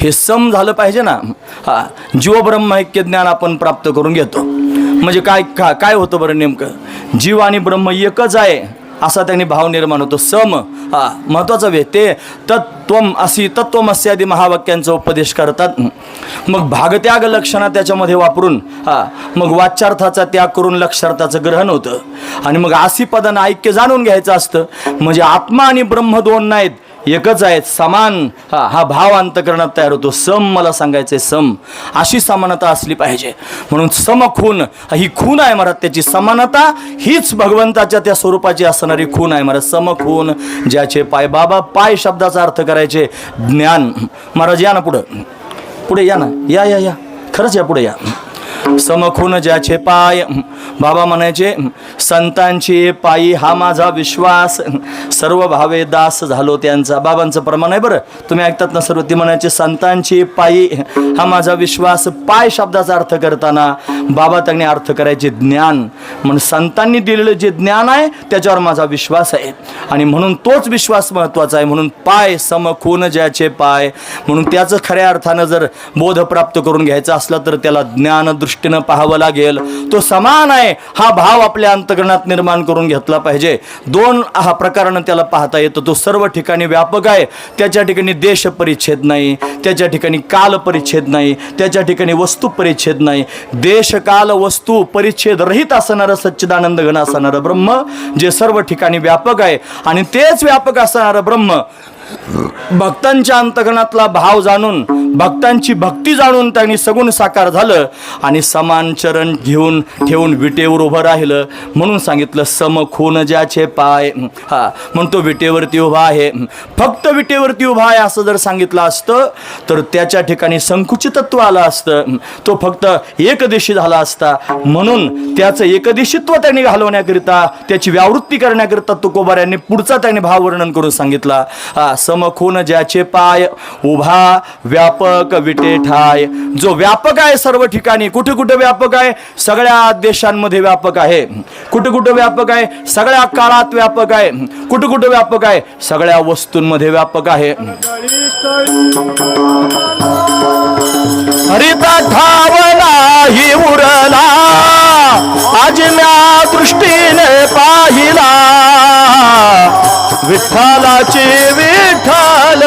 हे सम झालं पाहिजे ना. जीव ब्रह्म ऐक्य ज्ञान आपण प्राप्त करून घेतो. म्हणजे काय होतं बरं? नेमकं जीव आणि ब्रह्म एकच आहे असा त्यांनी भाव निर्माण होतो. सम महत्वाचा वेळ. ते तत्त्वम असी तत्त्वमस्यादी महावाक्यांचा उपदेश करतात. मग भागत्याग लक्षणा त्याच्यामध्ये वापरून मग वाच्यार्थाचा त्याग करून लक्षार्थाचं ग्रहण होतं. आणि मग आसी पदानं ऐक्य जाणून घ्यायचं असतं. म्हणजे आत्मा आणि ब्रह्म दोन नाहीत, एकच आहेत. समान हा भाव अंतकरणात तयार होतो. सम मला सांगायचंय, सम अशी समानता असली पाहिजे. म्हणून समखून ही खून आहे महाराज. त्याची समानता हीच भगवंताच्या त्या स्वरूपाची असणारी खून आहे महाराज. समखून ज्याचे पाय. बाबा पाय शब्दाचा अर्थ करायचे ज्ञान. महाराज या ना पुढे या ना. या खरंच या पुढे या. समखून ज्याचे पाय. बाबा म्हणायचे संतांची पायी हा माझा विश्वास, सर्व भावे दास झालो त्यांचा. बाबांचं प्रमाण आहे बरं, तुम्ही ऐकतात ना सर्व. ती म्हणायचे संतांची पायी हा माझा विश्वास. पाय शब्दाचा अर्थ करताना बाबा त्यांनी अर्थ करायचे ज्ञान. म्हणून संतांनी दिलेलं जे ज्ञान आहे त्याच्यावर माझा विश्वास आहे आणि म्हणून तोच विश्वास महत्त्वाचा आहे. म्हणून पाय समखून ज्याचे पाय. म्हणून त्याचं खऱ्या अर्थानं जर बोध प्राप्त करून घ्यायचा असला तर त्याला ज्ञान दृष्टीनं पाहावं लागेल. तो समान आहे हा भाव आपल्या अंतकरणात निर्माण करून घेतला पाहिजे. दोन प्रकारानं त्याला पाहता येतो. तो सर्व ठिकाणी व्यापक आहे. त्याच्या ठिकाणी देश परिच्छेद नाही, त्याच्या ठिकाणी काल परिच्छेद नाही, त्याच्या ठिकाणी वस्तू परिच्छेद नाही. देश काल वस्तू परिच्छेद रहित असणारं सच्चिदानंद घन असणारं ब्रह्म जे सर्व ठिकाणी व्यापक आहे. आणि तेच व्यापक असणारं ब्रह्म भक्तांच्या अंतकरणातला भाव जाणून भक्तांची भक्ती जाणून त्यांनी सगुण साकार झालं आणि समान चरण घेऊन ठेवून विटेवर उभं राहिलं. म्हणून सांगितलं समखून ज्याचे पाय. म्हणतो विटेवरती उभा आहे. फक्त विटेवरती उभा आहे असं जर सांगितलं असतं तर त्याच्या ठिकाणी संकुचितत्व आलं असतं. तो फक्त एकदेशी झाला असता. म्हणून त्याचं एकदेशीत्व त्यांनी घालवण्याकरिता, त्याची व्यावृत्ती करण्याकरिता तुकोबाऱ्यांनी पुढचा त्यांनी भाववर्णन करून सांगितला. समखून ज्याचे पाय उभा व्यापक विटे ठाय. जो व्यापक आहे सर्व ठिकाणी. कुठे कुठे व्यापक आहे? सगळ्या देशांमध्ये व्यापक आहे. कुठे कुठे व्यापक आहे? सगळ्या काळात व्यापक आहे. कुठे कुठे व्यापक आहे? सगळ्या वस्तूंमध्ये व्यापक आहे. हरिता ठावला ही उरला आज म्या दृष्टीने पाहिला विठ्ठलाचे विठ्ठल.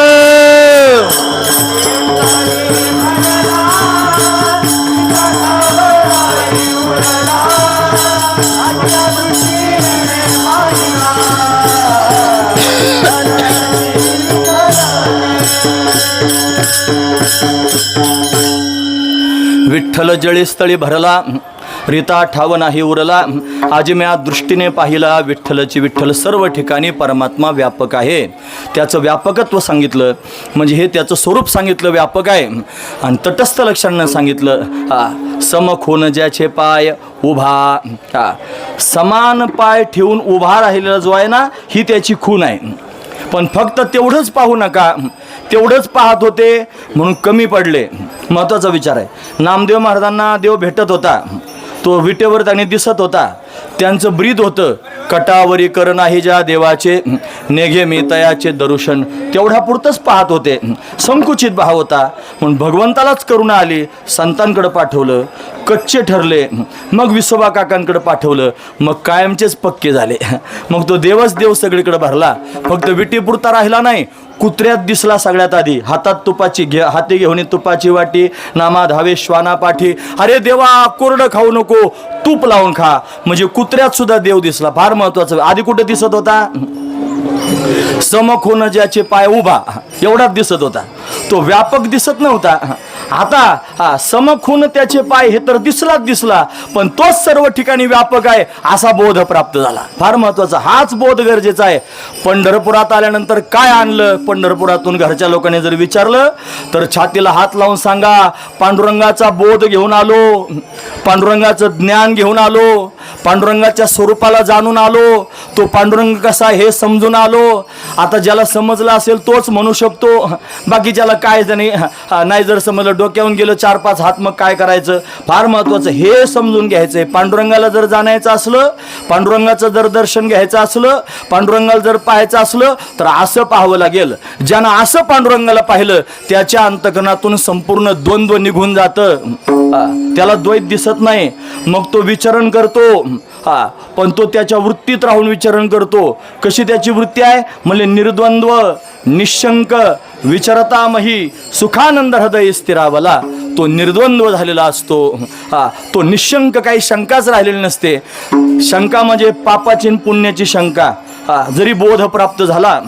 विठ्ठल जळीस्थळी भरला रीता ठाव नाही उरला आज म्या दृष्टीने पाहिला विठ्ठलची विठ्ठल. सर्व ठिकाणी परमात्मा व्यापक आहे. त्याचं व्यापकत्व सांगितलं म्हणजे हे त्याचं स्वरूप सांगितलं व्यापक आहे. आणि तटस्थ लक्षणानं सांगितलं समखून ज्याचे पाय उभा. समान पाय ठेवून उभा राहिलेला जो आहे ना ही त्याची खून आहे. पण फक्त तेवढंच पाहू नका. तेवढंच पाहत होते म्हणून कमी पडले. महत्त्वाचा विचार आहे. नामदेव महाराजांना देव भेटत होता. तो विटेवर त्यांनी दिसत होता. त्यांचं ब्रीद होतं कटावरी करण आहे ज्या देवाचे नेघे मी तयाचे दर्शन. तेवढ्या पुरतंच पाहत होते. संकुचित भाव होता. म्हणून भगवंतालाच करुणा आली. संतांकडे पाठवलं. कच्चे ठरले. मग विसोबा काकांकडे पाठवलं. मग कायमचेच पक्के झाले. मग तो देवच देव सगळीकडे भरला. फक्त विटीपुरता राहिला नाही. कुत्र्यात दिसला सगळ्यात आधी. हातात तुपाची हाती घेऊन तुपाची वाटी नामा धावे श्वाना पाठी. अरे देवा कोरडं खाऊ नको तूप लावून खा. म्हणजे कुत्र्यात सुद्धा देव दिसला. फार महत्वाचं. आधी कुठे दिसत होता? समखून ज्याचे पाय उभा एवढाच दिसत होता. तो व्यापक दिसत नव्हता. आता समखून त्याचे पाय हे तर दिसला पण तोच सर्व ठिकाणी व्यापक आहे असा बोध प्राप्त झाला. फार महत्वाचा हाच बोध गरजेचा आहे. पंढरपुरात आल्यानंतर काय आणलं? पंढरपुरातून घरच्या लोकांनी जर विचारलं तर छातीला हात लावून सांगा पांडुरंगाचा बोध घेऊन आलो. पांडुरंगाचं ज्ञान घेऊन आलो. पांडुरंगाच्या स्वरूपाला जाणून आलो. तो पांडुरंग कसा हे समजून आलो. आता ज्याला समजलं असेल तोच म्हणू शकतो. बाकीच्याला काय नाही जर समजलं डोक्यावरून गेलं 4-5 हात मग काय करायचं? फार महत्वाचं हे समजून घ्यायचंय. पांडुरंगाला जर जाणायचं असलं, पांडुरंगाचं जर दर्शन घ्यायचं असलं, पांडुरंगाला जर पाहायचं असलं तर असं पाहावं लागेल. ज्यानं असं पांडुरंगाला पाहिलं त्याच्या अंतकरणातून संपूर्ण द्वंद्व निघून जातं. त्याला द्वैत दिसत नाही. मग तो विचरण करतो. पण तो त्याच्या वृत्तीत राहून विचरण करतो. कशी त्याची वृत्ती आहे? म्हणजे निर्द्वंद्व निशंक विचरतामही सुखानंद हृदय स्थिरावला. तो निर्द्वंद्व झालेला असतो. तो निशंक काही शंकाच राहिलेली नसते. शंका म्हणजे पापाची आणि पुण्याची शंका. जरी बोध प्राप्त झाला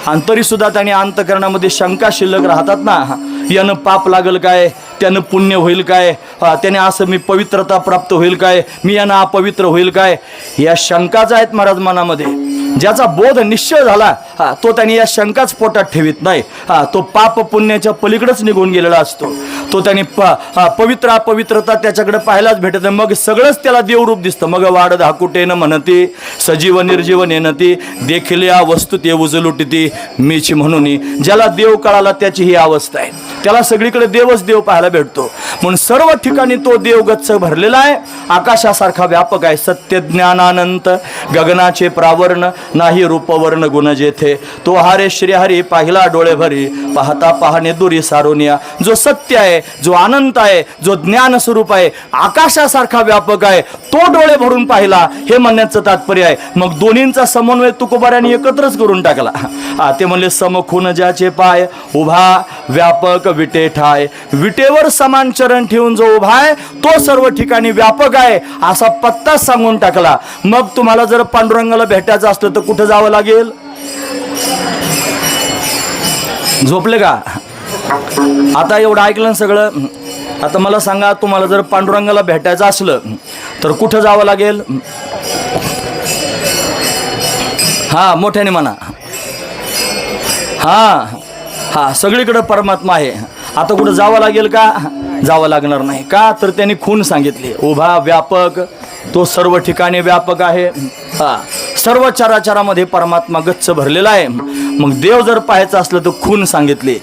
आणि तरी सुद्धा त्याने अंतकरणामध्ये शंका शिल्लक राहतात ना. यानं पाप लागल काय? त्यानं पुण्य होईल काय? त्याने असं मी पवित्रता प्राप्त होईल काय? मी यानं अपवित्र होईल काय? या शंकाच आहेत महाराज मनामध्ये. ज्याचा बोध निश्चय झाला तो त्याने या शंकाच पोटात ठेवीत नाही. तो पाप पुण्याच्या पलीकडेच निघून गेलेला असतो. तो त्याने पवित्र अपवित्रता त्याच्याकडे पाहायलाच भेटत नाही. मग सगळंच त्याला देवरूप दिसतं. मग वाढ धाकुटेन म्हणती सजीव निर्जीव नेनती देखिल्या वस्तू ते उजलुटती मीची म्हणून. ज्याला देव कळाला त्याची ही अवस्था आहे. त्याला सगळीकडे देवच देव पाहायला भेटतो. म्हणून सर्व ठिकाणी तो देव गच्च भरलेला आहे. आकाशासारखा व्यापक आहे. सत्य ज्ञानानंत गगनाचे प्रावर्ण नाही रूपवर्ण गुण जेथे. तो हारे श्रीहरी पाहिला डोळे भरी पाहता पाहणे दुरी सारोनिया. जो सत्य आहे, जो अनंत आहे, जो ज्ञान स्वरूप आहे, आकाशासारखा व्यापक आहे, तो डोळे भरून पाहिला हे म्हणण्याचं तात्पर्य आहे. मग दोन्हींचा समन्वय तुकोबाऱ्यांनी एकत्रच करून टाकला. ते म्हणले समखून ज्याचे पाय उभा व्यापक विटे ठाय. विटेवर समान चरण ठेवून जो उभा आहे तो सर्व ठिकाणी व्यापक आहे असा पत्ता सांगून टाकला. मग तुम्हाला जर पांडुरंगाला भेटायचं असलं तर कुठं जावं लागेल? झोपले का? आता एवढं ऐकलं ना सगळं. आता मला सांगा, तुम्हाला जर पांडुरंगाला भेटायचं असलं तर कुठं जावं लागेल? हा, मोठ्याने म्हणा. हा, सगळीकडे परमात्मा आहे. आता कुठं जावं लागेल का? जावं लागणार नाही. का? तर त्यांनी खून सांगितली. उभा व्यापक, तो सर्व ठिकाणी व्यापक आहे. सर्व चराचरामध्ये परमात्मा गच्च भरलेला आहे. मग देव जर पाहायचं असलं तर खून सांगितले.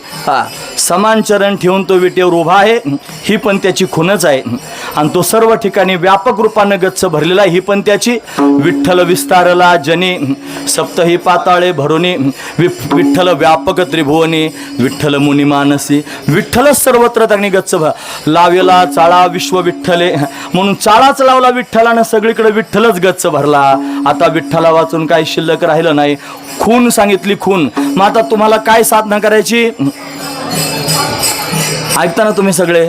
समान चरण ठेवून तो विटेवर उभा आहे, ही पण त्याची खूनच आहे. आणि तो सर्व ठिकाणी व्यापक रूपानं गच्च भरलेला आहे, ही पण त्याची. विठ्ठल विस्तारला जनी सप्तही पाताळे भरुनी, विठ्ठल व्यापक त्रिभुवनी, विठ्ठल मुनी मानसी. विठ्ठलच सर्वत्र त्यांनी गच्च लावेला चाळा विश्व विठ्ठले, म्हणून चाळाच लावला विठ्ठलानं, सगळीकडे विठ्ठलच गच्च भरला. आता विठ्ठला वाचून काही शिल्लक राहिलं नाही. खून सांगितली, खून. मग आता तुम्हाला काय साधना करायची? ऐकता ना तुम्ही सगळे?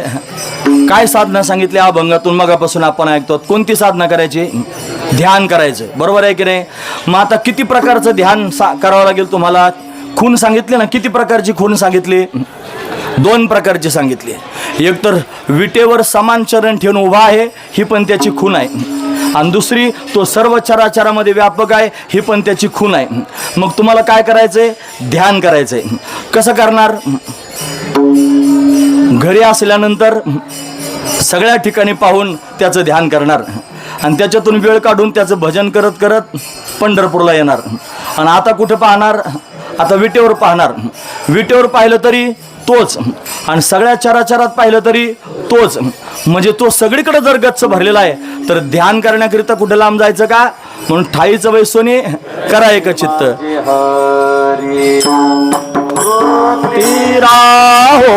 काय साधना सांगितली अभंगातून मगापासून आपण ऐकतो? कोणती साधना करायची? ध्यान करायचं, बरोबर आहे की नाही? मग आता किती प्रकारचं ध्यान करावं लागेल तुम्हाला? खून सांगितली ना, किती प्रकारची खून सांगितली? 2 प्रकारची सांगितली. एक तर विटेवर समान चरण ठेवून उभा आहे, ही पण त्याची खून आहे. आणि दुसरी, तो सर्व चराचरामध्ये व्यापक आहे, ही पण त्याची खून आहे. मग तुम्हाला काय करायचंय? ध्यान करायचंय. कसं करणार? घरी असल्यानंतर सगळ्या ठिकाणी पाहून त्याचं ध्यान करणार आणि त्याच्यातून वेळ काढून त्याचं भजन करत करत पंढरपूरला येणार. आणि आता कुठं पाहणार? आता विटेवर पाहणार. विटेवर पाहिलं तरी तोच, आणि सगळ्या चराचरात पाहिलं तरी तोच. म्हणजे तो सगळीकडे जर गच्च भरलेला आहे, तर ध्यान करण्याकरिता कुठं लांब जायचं का? म्हणून ठाईचं वैसोनी करा एक चित्त. राहो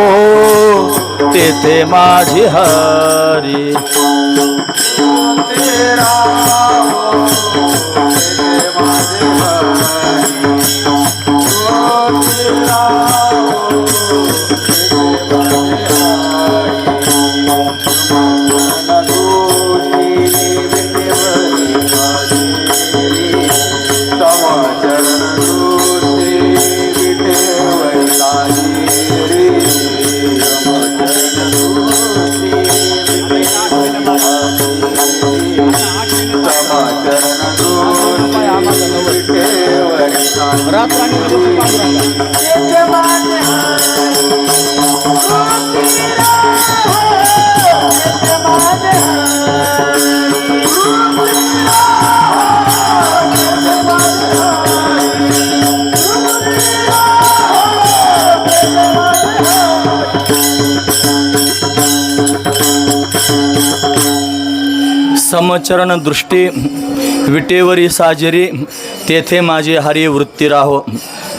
तेथे माझी हरी, समचरण दृष्टी विटेवरी साजरी, तेथे माझी हरी वृत्ती राहो.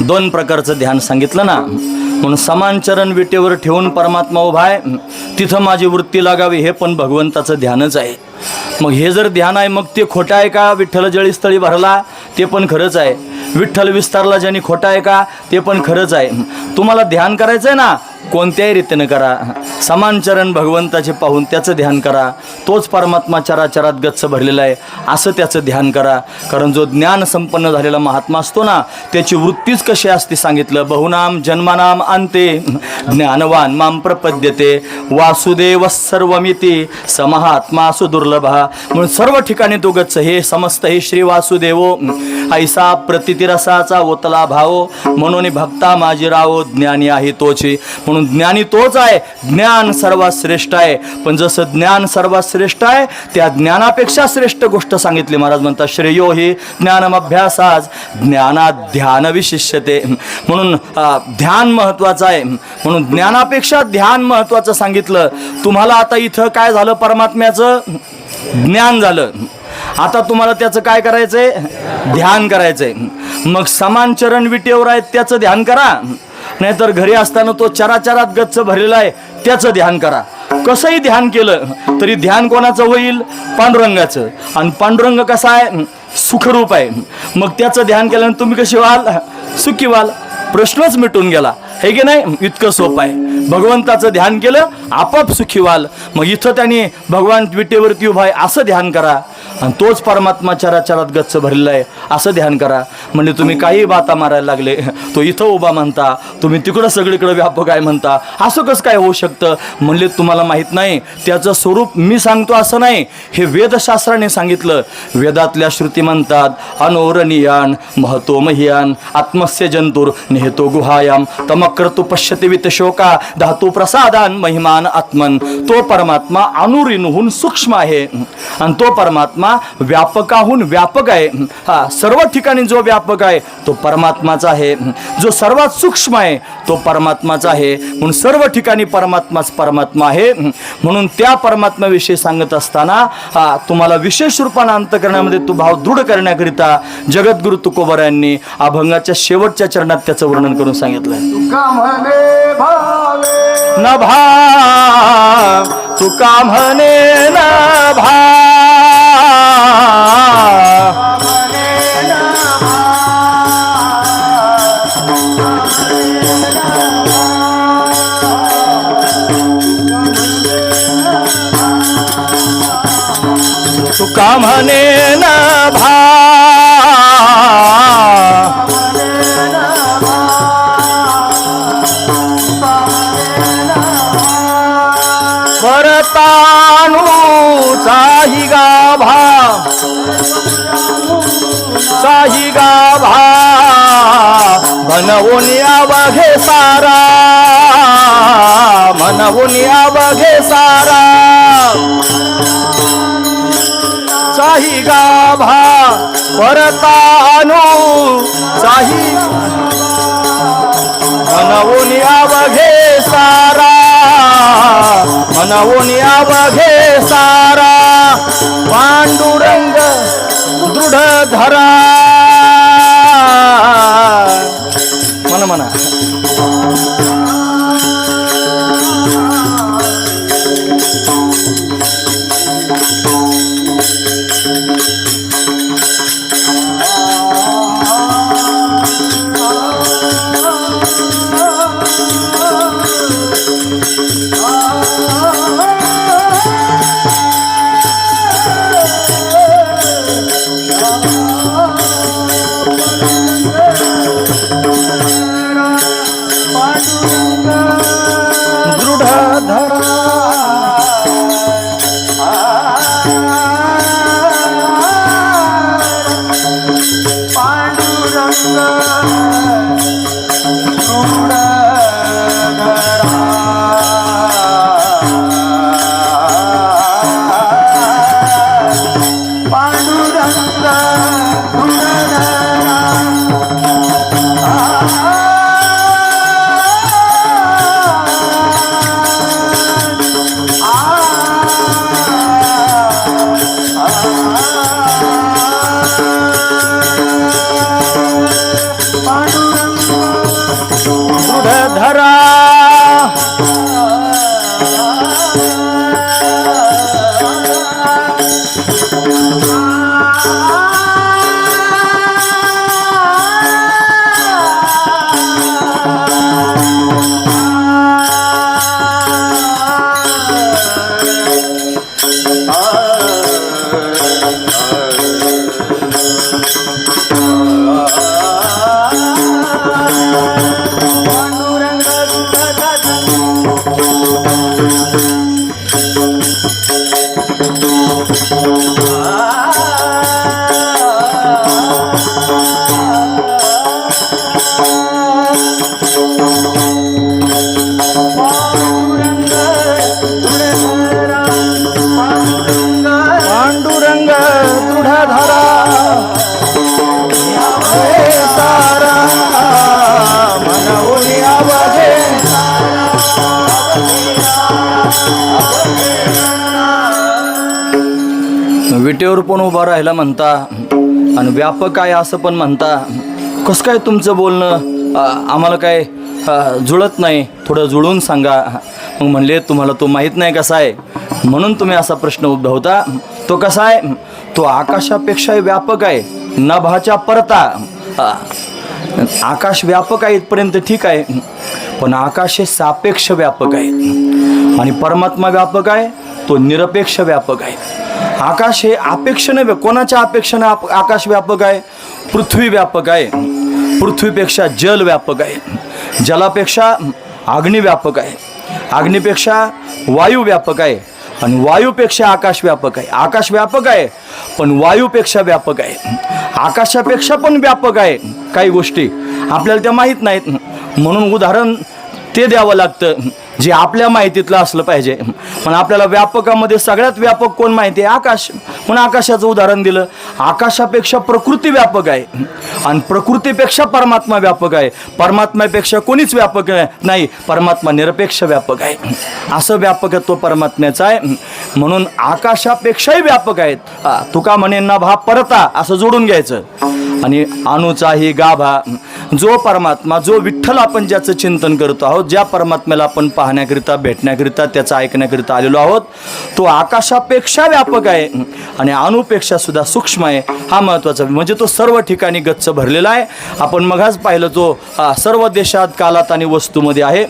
2 प्रकारचं ध्यान सांगितलं ना. म्हणून समांचरण विटेवर ठेवून परमात्मा उभा आहे, तिथं माझी वृत्ती लागावी, हे पण भगवंताचं ध्यानच आहे. मग हे जर ध्यान आहे, मग ते खोटं आहे का? विठ्ठल जळीस्थळी भरला, ते पण खरंच आहे. विठ्ठल विस्तारला ज्यांनी खोटं आहे का? ते पण खरंच आहे. तुम्हाला ध्यान करायचं आहे ना, कोणत्याही रीतीनं करा. समांचरण भगवंताचे पाहून त्याचं ध्यान करा. तोच परमात्मा चराचरात गच्च भरलेला आहे, असं त्याचं ध्यान करा. कारण जो ज्ञान संपन्न झालेला महात्मा असतो ना, त्याची वृत्तीच कशी असते सांगितलं. बहुनाम जन्मानाम अंते ज्ञानवान माम प्रपद्यते, वासुदेव सर्वमिती समहात्मा सुदुर्लभा. म्हणून सर्व ठिकाणी तो गच्च, हे समस्त हे श्री वासुदेवो, ऐसा प्रतितिरसाचा ओतला भावो, म्हणून भक्ता माझी रावो, ज्ञानी आहे तोची. म्हणून ज्ञानी तोच आहे. ज्ञान सर्वात श्रेष्ठ आहे. पण जसं ज्ञान सर्वात श्रेष्ठ आहे, त्या ज्ञानापेक्षा श्रेष्ठ गोष्ट सांगितली. महाराज म्हणतात श्रेयो हि ज्ञानमभ्यासाच ज्ञानात ध्यान विशिष्यते. म्हणून ध्यान महत्वाचं आहे. म्हणून ज्ञानापेक्षा ध्यान महत्वाचं सांगितलं. तुम्हाला आता इथं काय झालं? परमात्म्याचं ज्ञान झालं. आता तुम्हाला त्याचं काय करायचंय? ध्यान करायचंय. मग समांचरण विटेवर आहे, त्याचं ध्यान करा. नाहीतर घरी असताना तो चराचरात गच्च भरलेला आहे, त्याचं ध्यान करा. कसंही ध्यान केलं तरी ध्यान कोणाचं होईल? पांडुरंगाचं. आणि पांडुरंग कसा आहे? सुखरूप आहे. मग त्याचं ध्यान केल्यानंतर तुम्ही कशी व्हाल? सुखी व्हाल. प्रश्नच मिटून गेला, हे की नाही? इतकं सोपं आहे. भगवंताचं ध्यान केलं आपाप सुखी व्हाल. मग इथं त्याने भगवान विटेवरती उभा आहे असं ध्यान करा आणि तोच परमात्मा चराचरात गच्च भरलेला आहे असं ध्यान करा. म्हणजे तुम्ही काही बाता मारायला लागले, तो इथं उभा म्हणता, तुम्ही तिकडं सगळीकडे व्यापक आहे म्हणता, असं कसं काय होऊ शकतं? म्हणले तुम्हाला माहीत नाही त्याचं स्वरूप मी सांगतो असं नाही, हे वेदशास्त्राने सांगितलं. वेदातल्या श्रुती म्हणतात अनोरणीयान महतो मह्यान आत्मस्य जंतुर निहतो गुहायाम तमक्रतु पश्यति वित शोका धातू प्रसादान महिमान आत्मन. तो परमात्मा अनुरिनहून सूक्ष्म आहे आणि तो परमात्मा व्यापकाहून व्यापक आहे. हा सर्व ठिकाणी जो व्यापक आहे तो परमात्माचा आहे, जो सर्वात सूक्ष्म आहे तो परमात्माचा आहे. म्हणून सर्व ठिकाणी परमात्माच परमात्मा आहे. म्हणून त्या परमात्म्याविषयी सांगत असताना तुम्हाला विशेष रूपाने अंतःकरणामध्ये तो भाव दृढ करण्याकरिता जगद्गुरु तुकोबरायांनी अभंगाच्या शेवटच्या चरणात त्याचं वर्णन करून सांगितलंय. तुका म्हणे भावे न भाव तुका म्हणे न भाव तुका म्हणे न परतानु चाही गाभा चाही गाभा मनवून अवघे सारा मनवून अवघे सारा चाही गाभा परतानु चाही मनवून अवघे सारा मनवून अवघे सारा पांडुरंग दृढ धरा. म्हणा म्हणा विटेवर पण उभा राहिला म्हणता आणि व्यापक आहे असं पण म्हणता. कसं काय तुमचं बोलणं आम्हाला काय जुळत नाही, थोडं जुळून सांगा. मग म्हणले तुम्हाला तो माहीत नाही कसा आहे म्हणून तुम्ही असा प्रश्न उद्भवता. तो कसा आहे? तो आकाशापेक्षाही व्यापक आहे, नभाच्या परता. आकाश व्यापक आहे इथपर्यंत ठीक आहे, पण आकाश हे सापेक्ष व्यापक आहे आणि परमात्मा व्यापक आहे, तो निरपेक्ष व्यापक आहे. आकाश हे अपेक्षेने, कोणाच्या अपेक्षेने आकाश व्यापक आहे? पृथ्वी व्यापक आहे, पृथ्वीपेक्षा जल व्यापक आहे, जलापेक्षा अग्नी व्यापक आहे, अग्नीपेक्षा वायू व्यापक आहे आणि वायूपेक्षा आकाश व्यापक आहे. आकाश व्यापक आहे पण वायूपेक्षा व्यापक आहे, आकाशापेक्षा पण व्यापक आहे. काही गोष्टी आपल्याला त्या माहीत नाहीत, म्हणून उदाहरण ते द्यावं लागतं जे आपल्या माहितीतलं असलं पाहिजे. पण आपल्याला व्यापकामध्ये सगळ्यात व्यापक कोण माहिती आहे? आकाश. म्हणून आकाशाचं उदाहरण दिलं. आकाशापेक्षा प्रकृती व्यापक आहे आणि प्रकृतीपेक्षा परमात्मा व्यापक आहे. परमात्म्यापेक्षा कोणीच व्यापक नाही, परमात्मा निरपेक्ष व्यापक आहे. असं व्यापकत्व परमात्म्याचं आहे. म्हणून आकाशापेक्षाही व्यापक आहेत. तुका म्हणे नभा परता असं जोडून घ्यायचं. आणि अणुचाही गाभा, जो परमात्मा, जो विठ्ठल आपण ज्याचं चिंतन करतो आहोत, ज्या परमात्म्याला आपण पाहण्याकरिता, भेटण्याकरिता, त्याचं ऐकण्याकरिता आलेलो आहोत, तो आकाशापेक्षा व्यापक आहे आणि अणुपेक्षा सुद्धा सूक्ष्म आहे. हा महत्त्वाचा, म्हणजे तो सर्व ठिकाणी गच्च भरलेला आहे. आपण मगाच पाहिलं तो सर्व देशात, कालात आणि वस्तूमध्ये आहे.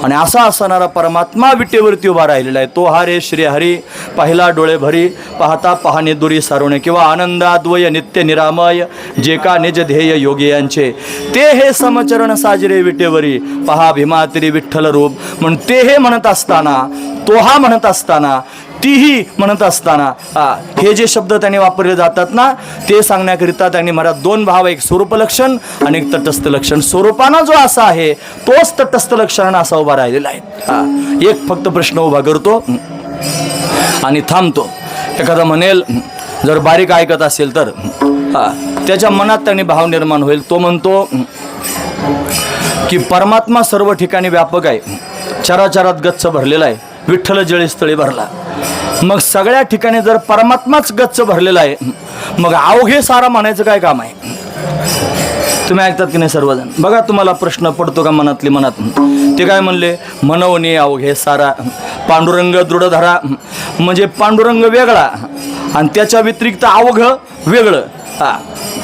आणि असा असणारा परमात्मा विटेवरती उभा राहिलेला आहे. तो हा रे श्री हरी, पाहिला डोळे भरी, पाहता पाहणे दुरी सारोणे, किंवा आनंदाद्वय नित्य निरामय, जे का निज ध्येय योगी यांचे, ते हे समचरण साजरे विटेवरी, पहा भीमातिरी विठ्ठल रूप. म्हणून ते हे म्हणत असताना, तो हा म्हणत असताना, तीही म्हणत असताना, हे जे शब्द त्यांनी वापरले जातात ना, ते सांगण्याकरिता त्यांनी मला दोन भाव, एक स्वरूप लक्षण आणि एक तटस्थ लक्षण. स्वरूपानं जो असा आहे तोच तटस्थ लक्षणानं असा उभा राहिलेला आहे. एक फक्त प्रश्न उभा करतो आणि थांबतो. एखादा म्हणेल, जर बारीक ऐकत असेल तर त्याच्या मनात त्यांनी भाव निर्माण होईल. तो म्हणतो की परमात्मा सर्व ठिकाणी व्यापक आहे, चराचरात गच्च भरलेला आहे, विठ्ठल जळीस्थळी भरला. मग सगळ्या ठिकाणी जर परमात्माच गच्च भरलेला आहे, मग अवघे सारा म्हणायचं काय काम आहे? तुम्ही ऐकतात की नाही सर्वजण? बघा, तुम्हाला प्रश्न पडतो का मनातली मनात? ते काय म्हणले? मनवणे अवघे सारा, पांडुरंग दृढ धरा. म्हणजे पांडुरंग वेगळा आणि त्याच्या व्यतिरिक्त अवघं वेगळं.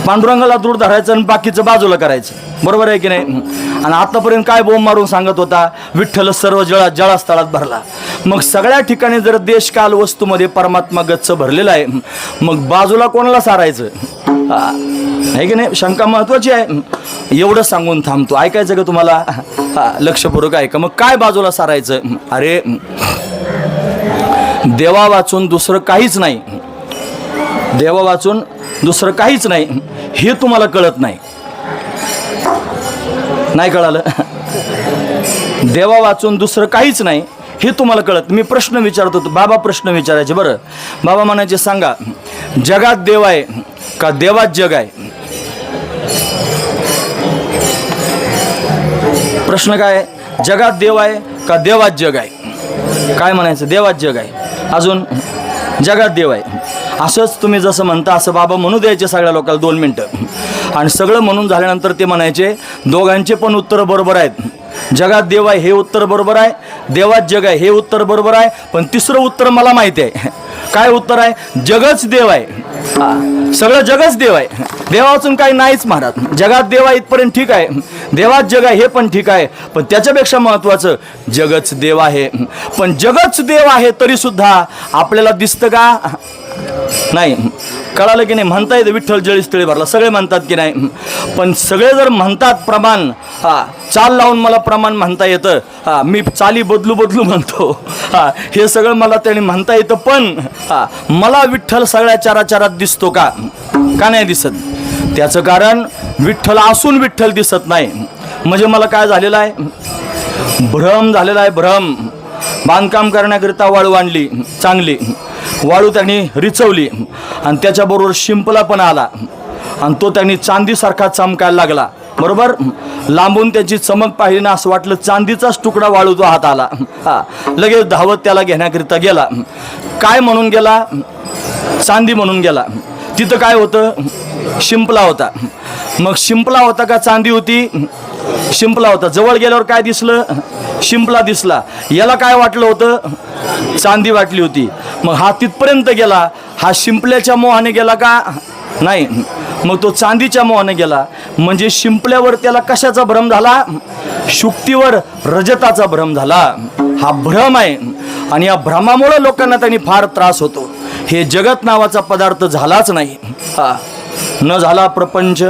पांडुरंगाला दृढ धरायचं आणि बाकीचं बाजूला करायचं, बरोबर आहे की नाही? आणि आतापर्यंत काय बोंब मारून सांगत होता? विठ्ठल सर्व जळास्थळात भरला. मग सगळ्या ठिकाणी जर देश काल वस्तूमध्ये परमात्मा गच्च भरलेला आहे, मग बाजूला कोणाला सारायचं? आहे की नाही? शंका महत्वाची आहे. एवढं सांगून थांबतो. ऐकायचं का तुम्हाला? लक्षपूर्वक ऐका. मग काय बाजूला सारायचं? अरे, देवा वाचून दुसरं काहीच नाही, देवा वाचून दुसरं काहीच नाही, हे तुम्हाला कळत नाही. नाही कळालं? देवा वाचून दुसरं काहीच नाही हे तुम्हाला कळत. मी प्रश्न विचारत होतो, बाबा प्रश्न विचारायचे. बरं, बाबा म्हणायचे, सांगा जगात देव आहे का देवात जग आहे? प्रश्न काय? जगात देव आहे का देवात जग आहे? काय म्हणायचं? देवात जग आहे. अजून जगात देव आहे. असंच तुम्ही जसं म्हणता असं बाबा म्हणू द्यायचे सगळ्या लोकांना 2 मिनटं. आणि सगळं म्हणून झाल्यानंतर ते म्हणायचे, दोघांचे पण उत्तर बरोबर आहेत. जगात देव आहे हे उत्तर बरोबर आहे, देवात जग आहे हे उत्तर बरोबर आहे, पण तिसरं उत्तर मला माहिती आहे. काय उत्तर आहे? जगच देव आहे. सगळं जगच देव आहे, देवाचून काही नाहीच महाराज. जगात देव आहे इथपर्यंत ठीक आहे, देवात जग आहे हे पण ठीक आहे, पण त्याच्यापेक्षा महत्त्वाचं जगच देव आहे. पण जगच देव आहे तरी सुद्धा आपल्याला दिसतं का? नाही. कळालं की नाही? म्हणता येतं विठ्ठल जळीस्थळी भरला, सगळे म्हणतात की नाही? पण सगळे जर म्हणतात प्रमाण, चाल लावून मला प्रमाण म्हणता येतं, मी चाली बदलू म्हणतो, हे सगळं मला त्याने म्हणता येतं, पण मला विठ्ठल सगळ्या चराचरात दिसतो का? का नाही दिसत? त्याचं कारण विठ्ठल असून विठ्ठल दिसत नाही. म्हणजे मला काय झालेलं आहे? भ्रम झालेला आहे, भ्रम. बांधकाम करण्याकरिता वाळू आणली, चांगली वाळू त्यांनी रिचवली आणि त्याच्याबरोबर शिंपला पण आला आणि तो त्यांनी चांदीसारखा चमकायला लागला, बरोबर? लांबून त्याची चमक पाहिली ना असं वाटलं चांदीचाच तुकडा वाळू तो हात आला. लगेच धावत त्याला घेण्याकरिता गेला. काय म्हणून गेला? चांदी म्हणून गेला. तिथं काय होतं? शिंपला होता. मग शिंपला होता का चांदी होती? शिंपला होता. जवळ गेल्यावर काय दिसलं? शिंपला दिसला. याला काय वाटलं होतं? चांदी वाटली होती. मग हा तिथपर्यंत गेला. हा शिंपल्याच्या मोहाने गेला का? नाही. मग तो चांदीच्या मोहाने गेला. म्हणजे शिंपल्यावर त्याला कशाचा भ्रम झाला? शुक्तीवर रजताचा भ्रम झाला. हा भ्रम आहे आणि या भ्रमामुळे लोकांना त्यांनी फार त्रास होतो. हे जगत नावाचा पदार्थ झालाच नाही. न झाला प्रपंच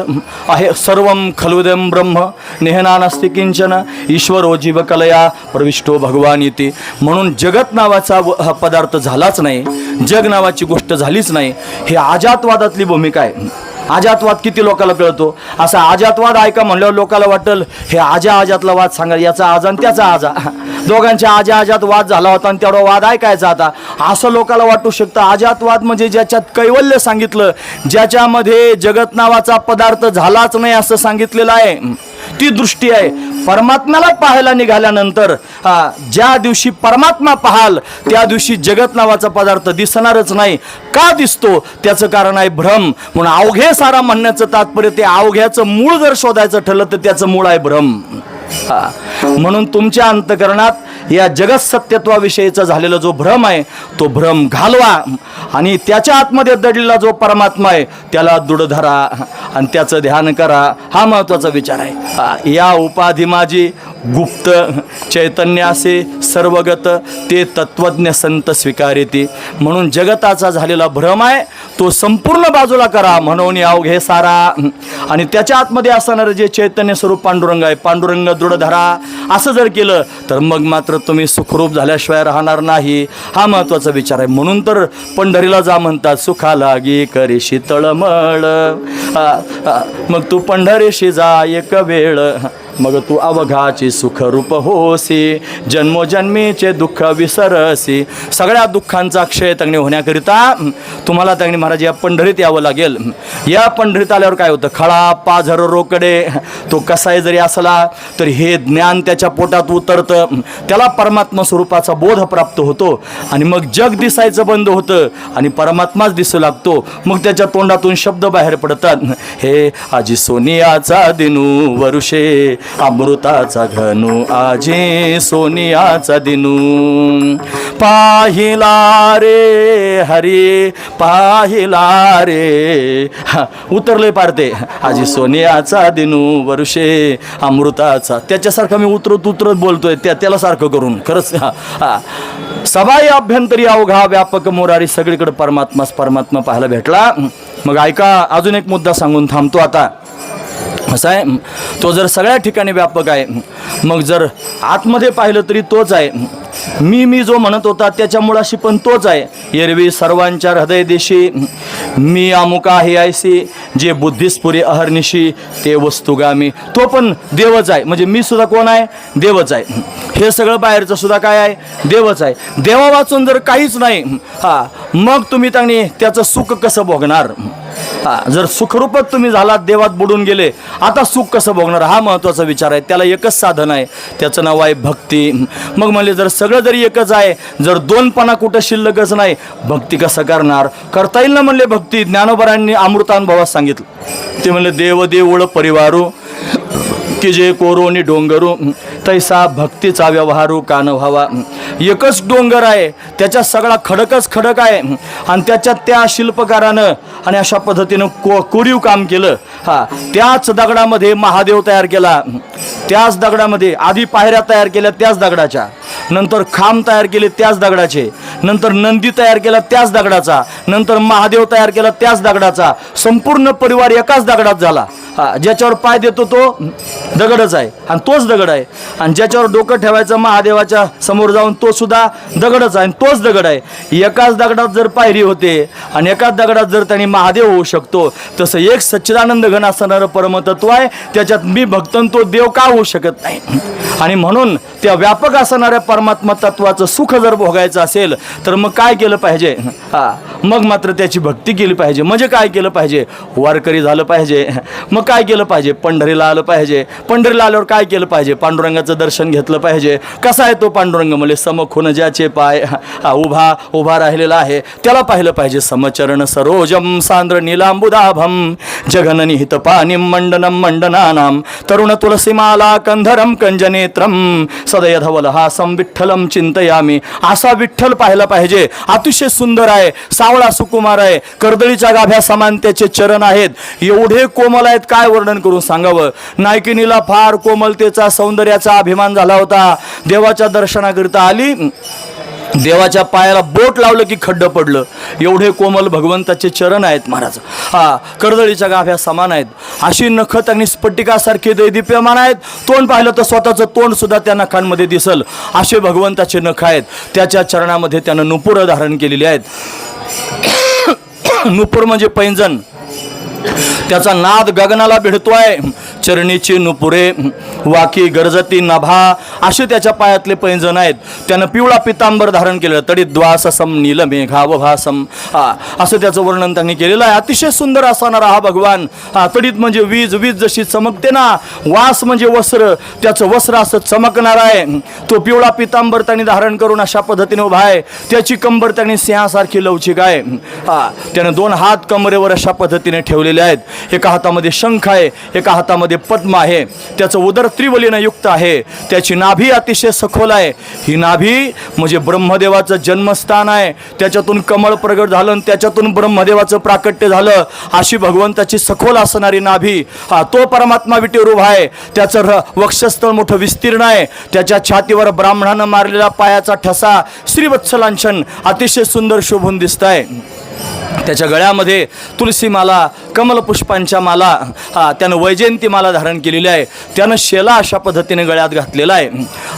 आहे सर्वं खलुदं ब्रह्म नेहना नस्ति किंचन ईश्वरो जीवकलया प्रविष्टो भगवान इति. म्हणून जगत नावाचा हा पदार्थ झालाच नाही, जग नावाची गोष्ट झालीच नाही. हे अजातवादातली भूमिका आहे. अजातवाद किती लोकांना कळतो? असा अजातवाद ऐका म्हणल्यावर लोकांना वाटेल हे आजातला वाद सांगा, याचा आजा आणि त्याचा आजा, दोघांच्या आजात वाद झाला होता आणि तेवढा वाद ऐकायचा आता, असं लोकांना वाटू शकतं. अजातवाद म्हणजे ज्याच्यात कैवल्य सांगितलं, ज्याच्यामध्ये जगत नावाचा पदार्थ झालाच नाही असं सांगितलेलं आहे, ती दृष्टी आहे. परमात्म्याला पाहायला निघाल्यानंतर ज्या दिवशी परमात्मा पाहाल त्या दिवशी जगत नावाचा पदार्थ दिसणारच नाही. का दिसतो? त्याचं कारण आहे भ्रम. म्हणून अवघे सारा म्हणण्याचं तात्पर्य ते अवघ्याचं मूळ जर शोधायचं ठरलं तर त्याचं मूळ आहे भ्रम. म्हणून तुमच्या अंतकरणात या जगत सत्यत्वाविषयीचा झालेला जो भ्रम आहे तो भ्रम घालवा आणि त्याच्या आतमध्ये दडलेला जो परमात्मा आहे त्याला दृढ धरा आणि त्याचं ध्यान करा. हा महत्त्वाचा विचार आहे. या उपाधी माझी गुप्त चैतन्य असे सर्वगत ते तत्वज्ञ संत स्वीकारिती. म्हणून जगताचा झालेला भ्रम आहे तो संपूर्ण बाजूला करा म्हणून अवघे सारा. आणि त्याच्या आतमध्ये असणारं जे चैतन्य स्वरूप पांडुरंग आहे, पांडुरंग दृढ धरा. असं जर केलं तर मग मात्र तुम्ही सुखरूप झाल्याशिवाय राहणार नाही. हा महत्त्वाचा विचार आहे. म्हणून तर पंढरीला जा म्हणतात, सुखा लागी करीशी तळमळ. मग तू पंढरीशी जा एक वेळ, मग तू अवघाची सुखरूप होसी, जन्मोजन्मीचे दुःख विसरसी. सगळ्या दुःखांचा क्षय तंगणे होण्याकरिता तुम्हाला तंगणे महाराज या पंढरीत यावं लागेल. या पंढरीत आल्यावर काय होतं? खळा पाझर रोकडे तो कसाही जरी असला तर हे ज्ञान त्याच्या पोटात उतरतं, त्याला परमात्मा स्वरूपाचा बोध प्राप्त होतो आणि मग जग दिसायचं बंद होतं आणि परमात्माच दिसू लागतो. मग त्याच्या तोंडातून शब्द बाहेर पडतात, हे आजी सोनियाचा दिनू वरुषे अमृताचा घनू आजी सोनियाचा दिनू. पाहिला रे हरी पाहिला रे. उतरले पारते आजी सोनियाचा दिनू वरुषे अमृताचा. त्याच्यासारखं मी उतरत बोलतोय त्याला सारखं करून. खरंच सबाई अभ्यंतरी अवघा व्यापक मोरारी. सगळीकडे परमात्मा पाहायला भेटला. मग ऐका, अजून एक मुद्दा सांगून थांबतो आता. असं आहे, तो जर सगळ्या ठिकाणी व्यापक आहे, मग जर आतमध्ये पाहिलं तरी तोच आहे. मी जो म्हणत होता त्याच्या मुळाशी पण तोच आहे. एरवी सर्वांच्या हृदय देशी मी अमुका आहे ऐसी, जे बुद्धिस्फुरी अहर्निशी ते वस्तुगामी. तो पण देवच आहे. म्हणजे मी सुद्धा कोण आहे? देवच आहे. हे सगळं बाहेरचं सुद्धा काय आहे? देवच आहे. देवा वाचून जर काहीच नाही मग तुम्ही त्याचं सुख कसं भोगणार? जर सुखरूपच तुम्ही झालात, देवात बुडून गेले, आता सुख कसं भोगणार? हा महत्त्वाचा विचार आहे. त्याला एकच साधन आहे, त्याचं नाव आहे भक्ती. मग म्हणले जर सगळं जरी एकच आहे, जर दोनपणा कुठं शिल्लकच नाही, भक्ती कसं करणार? करता येईल ना म्हणले भक्ती. ज्ञानोबरांनी अमृतानुभवात सांगितलं. ते म्हणले देव देऊळ परिवारू की जे कोरोनी डोंगरू, तैसा भक्तीचा व्यवहारू कान व्हावा. एकच डोंगर आहे, त्याच्यात सगळा खडकच खडक आहे आणि त्याच्यात त्या शिल्पकारानं आणि अशा पद्धतीनं कोरीव काम केलं. त्याच दगडामध्ये महादेव तयार केला, त्याच दगडामध्ये आधी पायऱ्या तयार केल्या त्याच दगडाच्या, नंतर खांब तयार केले त्याच दगडाचे, नंतर नंदी तयार केला त्याच दगडाचा, नंतर महादेव तयार केला त्याच दगडाचा. संपूर्ण परिवार एकाच दगडात झाला. ज्याच्यावर पाय देतो तो दगडच आहे आणि तोच दगड आहे. आणि ज्याच्यावर डोकं ठेवायचं महादेवाच्या समोर जाऊन तो सुद्धा दगडच आहे आणि तोच दगड आहे. एकाच दगडात जर पायरी होते आणि एकाच दगडात जर त्यांनी महादेव होऊ शकतो, तसं एक सच्चिदानंद घन असणारं परमतत्व आहे, त्याच्यात मी भक्तन तो देव का होऊ शकत नाही? आणि म्हणून त्या व्यापक असणाऱ्या परमात्मा तत्वाचं सुख जर भोगायचं असेल तर मग काय केलं पाहिजे? मग मात्र त्याची भक्ती केली पाहिजे. म्हणजे काय केलं पाहिजे? वारकरी झालं पाहिजे. मग काय केलं पाहिजे? पंढरीला आलं पाहिजे. पंढरीला आल्यावर काय केलं पाहिजे? पांडुरंगाचं पांडुरंगाचं दर्शन घेतलं पाहिजे. कसा आहे तो पांडुरंग? म्हणजे समखून ज्याचे पाय उभा राहिलेला आहे त्याला पाहिलं पाहिजे. समचरण सरोजम सांद्र नीलांबुदाभम जगननिहित पानिम मंडनम मंडनानाम तरुण तुलसीमाला कंधरम कंजनेत्रम सदय धवलहासम विठ्ठलम चिंतयामी. असा विठ्ठल पाहायला पाहिजे. अतिशय सुंदर आहे, सावळा सुकुमार आहे, कर्दळीच्या गाभ्या समान त्याचे चरण आहेत, एवढे कोमल आहेत, काय वर्णन करून सांगावं. नायकिनीला फार कोमलतेचा सौंदर्याचा अभिमान झाला होता. देवाच्या दर्शनाकरिता आली, देवाच्या पायाला बोट लावलं की खड्डं पडलं, एवढे कोमल भगवंताचे चरण आहेत महाराज. कर्दळीच्या गाभ्या समान आहेत, अशी नख त्यांनी स्फटिकासारखे दैदिप्यमान आहेत. तोंड पाहिलं तर स्वतःचं तोंड सुद्धा त्या नखांमध्ये दिसल, असे भगवंताचे नख आहेत. त्याच्या चरणामध्ये त्यानं नुपुर धारण केलेली आहेत. नुपुर म्हणजे पैंजण, त्याचा नाद गगनाला भिडतोय. चरणीची नुपुरे वाकी गरजती नभा असे त्याच्या पायातले पैंजण आहेत. त्यानं पिवळा पितांबर धारण केलं. तडिद्वाससम नीलमेघावभासम असं त्याचं वर्णन त्यांनी केलेलं आहे. अतिशय सुंदर असणारा हा भगवान. तडित म्हणजे वीज, वीज जशी चमकते ना, वास म्हणजे वस्त्र, त्याचं वस्त्र असं चमकणार आहे. तो पिवळा पितांबर त्यांनी धारण करून अशा पद्धतीने उभा आहे. त्याची कंबर त्यांनी सिंहासारखी लवचिक आहे. त्यानं 2 हात कमरेवर अशा पद्धतीने ठेवलेले आहेत. एका हातामध्ये शंख आहे, एका हातामध्ये पद्म आहे. त्याचं उदर त्रिवलीनं युक्त आहे. त्याची नाभी अतिशय सखोल आहे. ही नाभी म्हणजे ब्रह्मदेवाचं जन्मस्थान आहे. त्याच्यातून कमळ प्रगट झालं आणि त्याच्यातून ब्रह्मदेवाचं प्राकट्य झालं. अशी भगवंताची सखोल असणारी नाभी. तो परमात्मा विटेवर उभा आहे. त्याचं वक्षस्थळ मोठं विस्तीर्ण आहे. त्याच्या छातीवर ब्राह्मणानं मारलेला पायाचा ठसा श्रीवत्सलांछन अतिशय सुंदर शोभून दिसत आहे. त्याच्या गळ्यामध्ये तुलसी माला, कमलपुष्पांच्या माला, त्यानं वैजयंती माला धारण केलेली आहे. त्यानं शेला अशा पद्धतीने गळ्यात घातलेला आहे.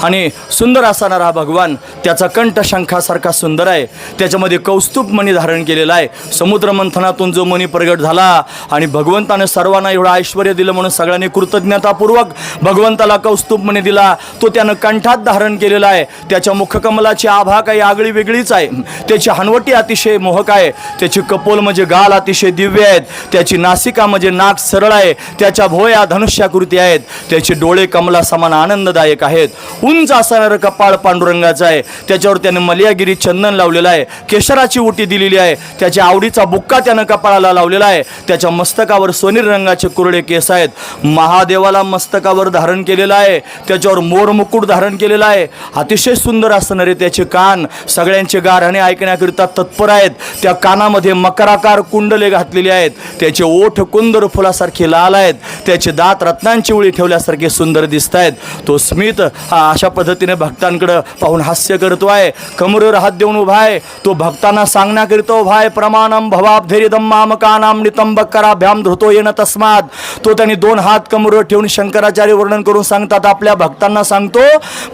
आणि सुंदर असणारा हा भगवान, त्याचा कंठ शंखासारखा सुंदर आहे. त्याच्यामध्ये कौस्तुभ मणी धारण केलेला आहे. समुद्र मंथनातून जो मणी प्रगट झाला आणि भगवंतानं सर्वांना एवढं ऐश्वर दिलं म्हणून सगळ्यांनी कृतज्ञतापूर्वक भगवंताला कौस्तुभ मणी दिला. तो त्यानं कंठात धारण केलेला आहे. त्याच्या मुखकमलाची आभा काही आगळी वेगळीच आहे. त्याची हनवटी अतिशय मोहक आहे. त्याची कपोल म्हणजे गाल अतिशय दिव्य आहेत. त्याची नासिका म्हणजे नाक सरळ आहे. त्याच्या भोया धनुष्याकृती आहेत. त्याचे डोळे कमला समान आनंददायक आहेत. उंच असणारं कपाळ पांडुरंगाचं आहे. त्याच्यावर त्याने मलयागिरी चंदन लावलेलं आहे. केशराची उटी दिलेली आहे. त्याच्या आवडीचा बुक्का त्यानं कपाळाला लावलेला आहे. त्याच्या मस्तकावर सोनेरी रंगाचे कुरडे केस आहेत. महादेवाला मस्तकावर धारण केलेला आहे. त्याच्यावर मोर मुकुट धारण केलेला आहे. अतिशय सुंदर असणारे त्याचे कान सगळ्यांचे गारहाणे ऐकण्याकरिता तत्पर आहेत. त्या कानामध्ये मकराकार कुंडले घातलेली आहेत. त्याचे ओठ कुंदर फुलासारखे लाल आहेत. त्याचे दात रत्नांची उळी ठेवल्यासारखे सुंदर दिसत आहेत. तो स्मित अशा पद्धतीने भक्तांकडे पाहून हास्य करतो आहे. कमरेवर हात देऊन उभा आहे. तो भक्तांना सांगण्याकरिता उभा आहे. प्रमाणम भवाब्धेरिदम मामकानाम नितंबकराभ्याम धृतो येन तस्माद. तो त्यांनी 2 हात कमरेवर ठेवून शंकराचार्य वर्णन करून सांगतात. आपल्या भक्तांना सांगतो,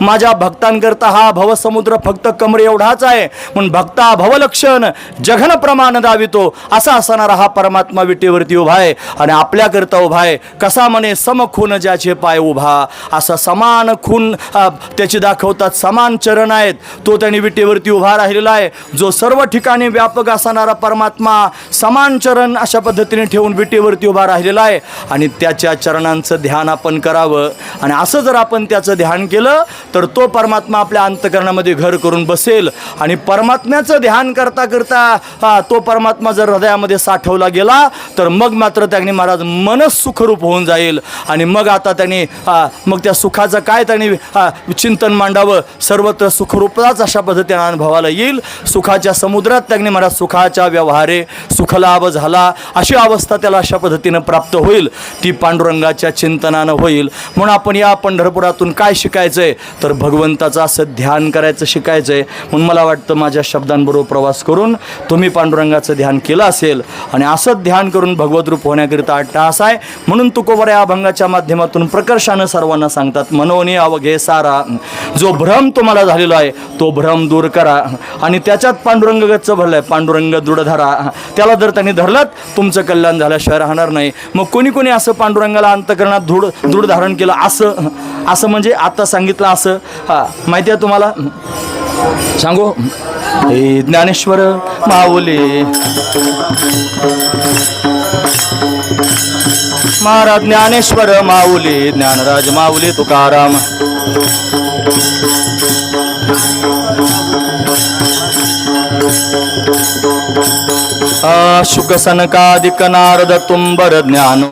माझ्या भक्तांकरता हा भवसमुद्र फक्त कमरे एवढाच आहे. म्हणून भक्ता भवलक्षण जघन प्रमाण दावितो असा असणारा हा परमात्मा विटेवरती उभा आहे आणि आपल्याकरता उभा आहे. कसा म्हणे समखून ज्याचे पाय उभा, असा समान खून त्याची दाखवतात. समान चरण आहेत. तो त्यांनी विटेवरती उभा राहिलेला आहे. जो सर्व ठिकाणी व्यापक असणारा परमात्मा समान चरण अशा पद्धतीने ठेवून विटेवरती उभा राहिलेला आहे. आणि त्याच्या चरणांचं ध्यान आपण करावं. आणि असं जर आपण त्याचं ध्यान केलं तर तो परमात्मा आपल्या अंतःकरणामध्ये घर करून बसेल. आणि परमात्म्याचं ध्यान करता करता तो परमात्मा जर हृदयामध्ये साठवला गेला तर मग मात्र त्यांनी महाराज मनच सुखरूप होऊन जाईल. आणि मग आता त्यांनी मग त्या सुखाचं काय त्यांनी चिंतन मांडावं. सर्वत्र सुखरूपताच अशा पद्धतीने अनुभवाला येईल. सुखाच्या समुद्रात त्यांनी महाराज सुखाच्या व्यवहारे सुखलाभ झाला अशी अवस्था त्याला अशा पद्धतीनं प्राप्त होईल. ती पांडुरंगाच्या चिंतनानं होईल. म्हणून आपण या पंढरपुरातून काय शिकायचंय तर भगवंताचं असं ध्यान करायचं शिकायचंय. म्हणून मला वाटतं माझ्या शब्दांबरोबर प्रवास करून तुम्ही पांडुरंगाचं ध्यान केलं असेल आणि असं ध्यान करून भगवत रूप होण्याकरिता अट्टहास आहे. म्हणून तुकोबर या अभंगाच्या माध्यमातून प्रकर्षानं सर्वांना सांगतात, मनोनी अवघे सारा. जो भ्रम तुम्हाला झालेला आहे तो भ्रम दूर करा. आणि त्याच्यात पांडुरंग गच्च भरलाय. पांडुरंग दृढ धरा. त्याला जर त्यांनी धरलं तुमचं कल्याण झाल्याशिवाय राहणार नाही. मग कोणी कोणी असं पांडुरंगाला अंतःकरणात दृढ धारण केलं असं म्हणजे आता सांगितलं असं माहिती आहे तुम्हाला? सांगू? हे ज्ञानेश्वर माऊली महाराज, ज्ञानेश्वर माऊली, ज्ञानराज माऊली तुकाराम. शुक सनकादिक नारद तुंबर ज्ञान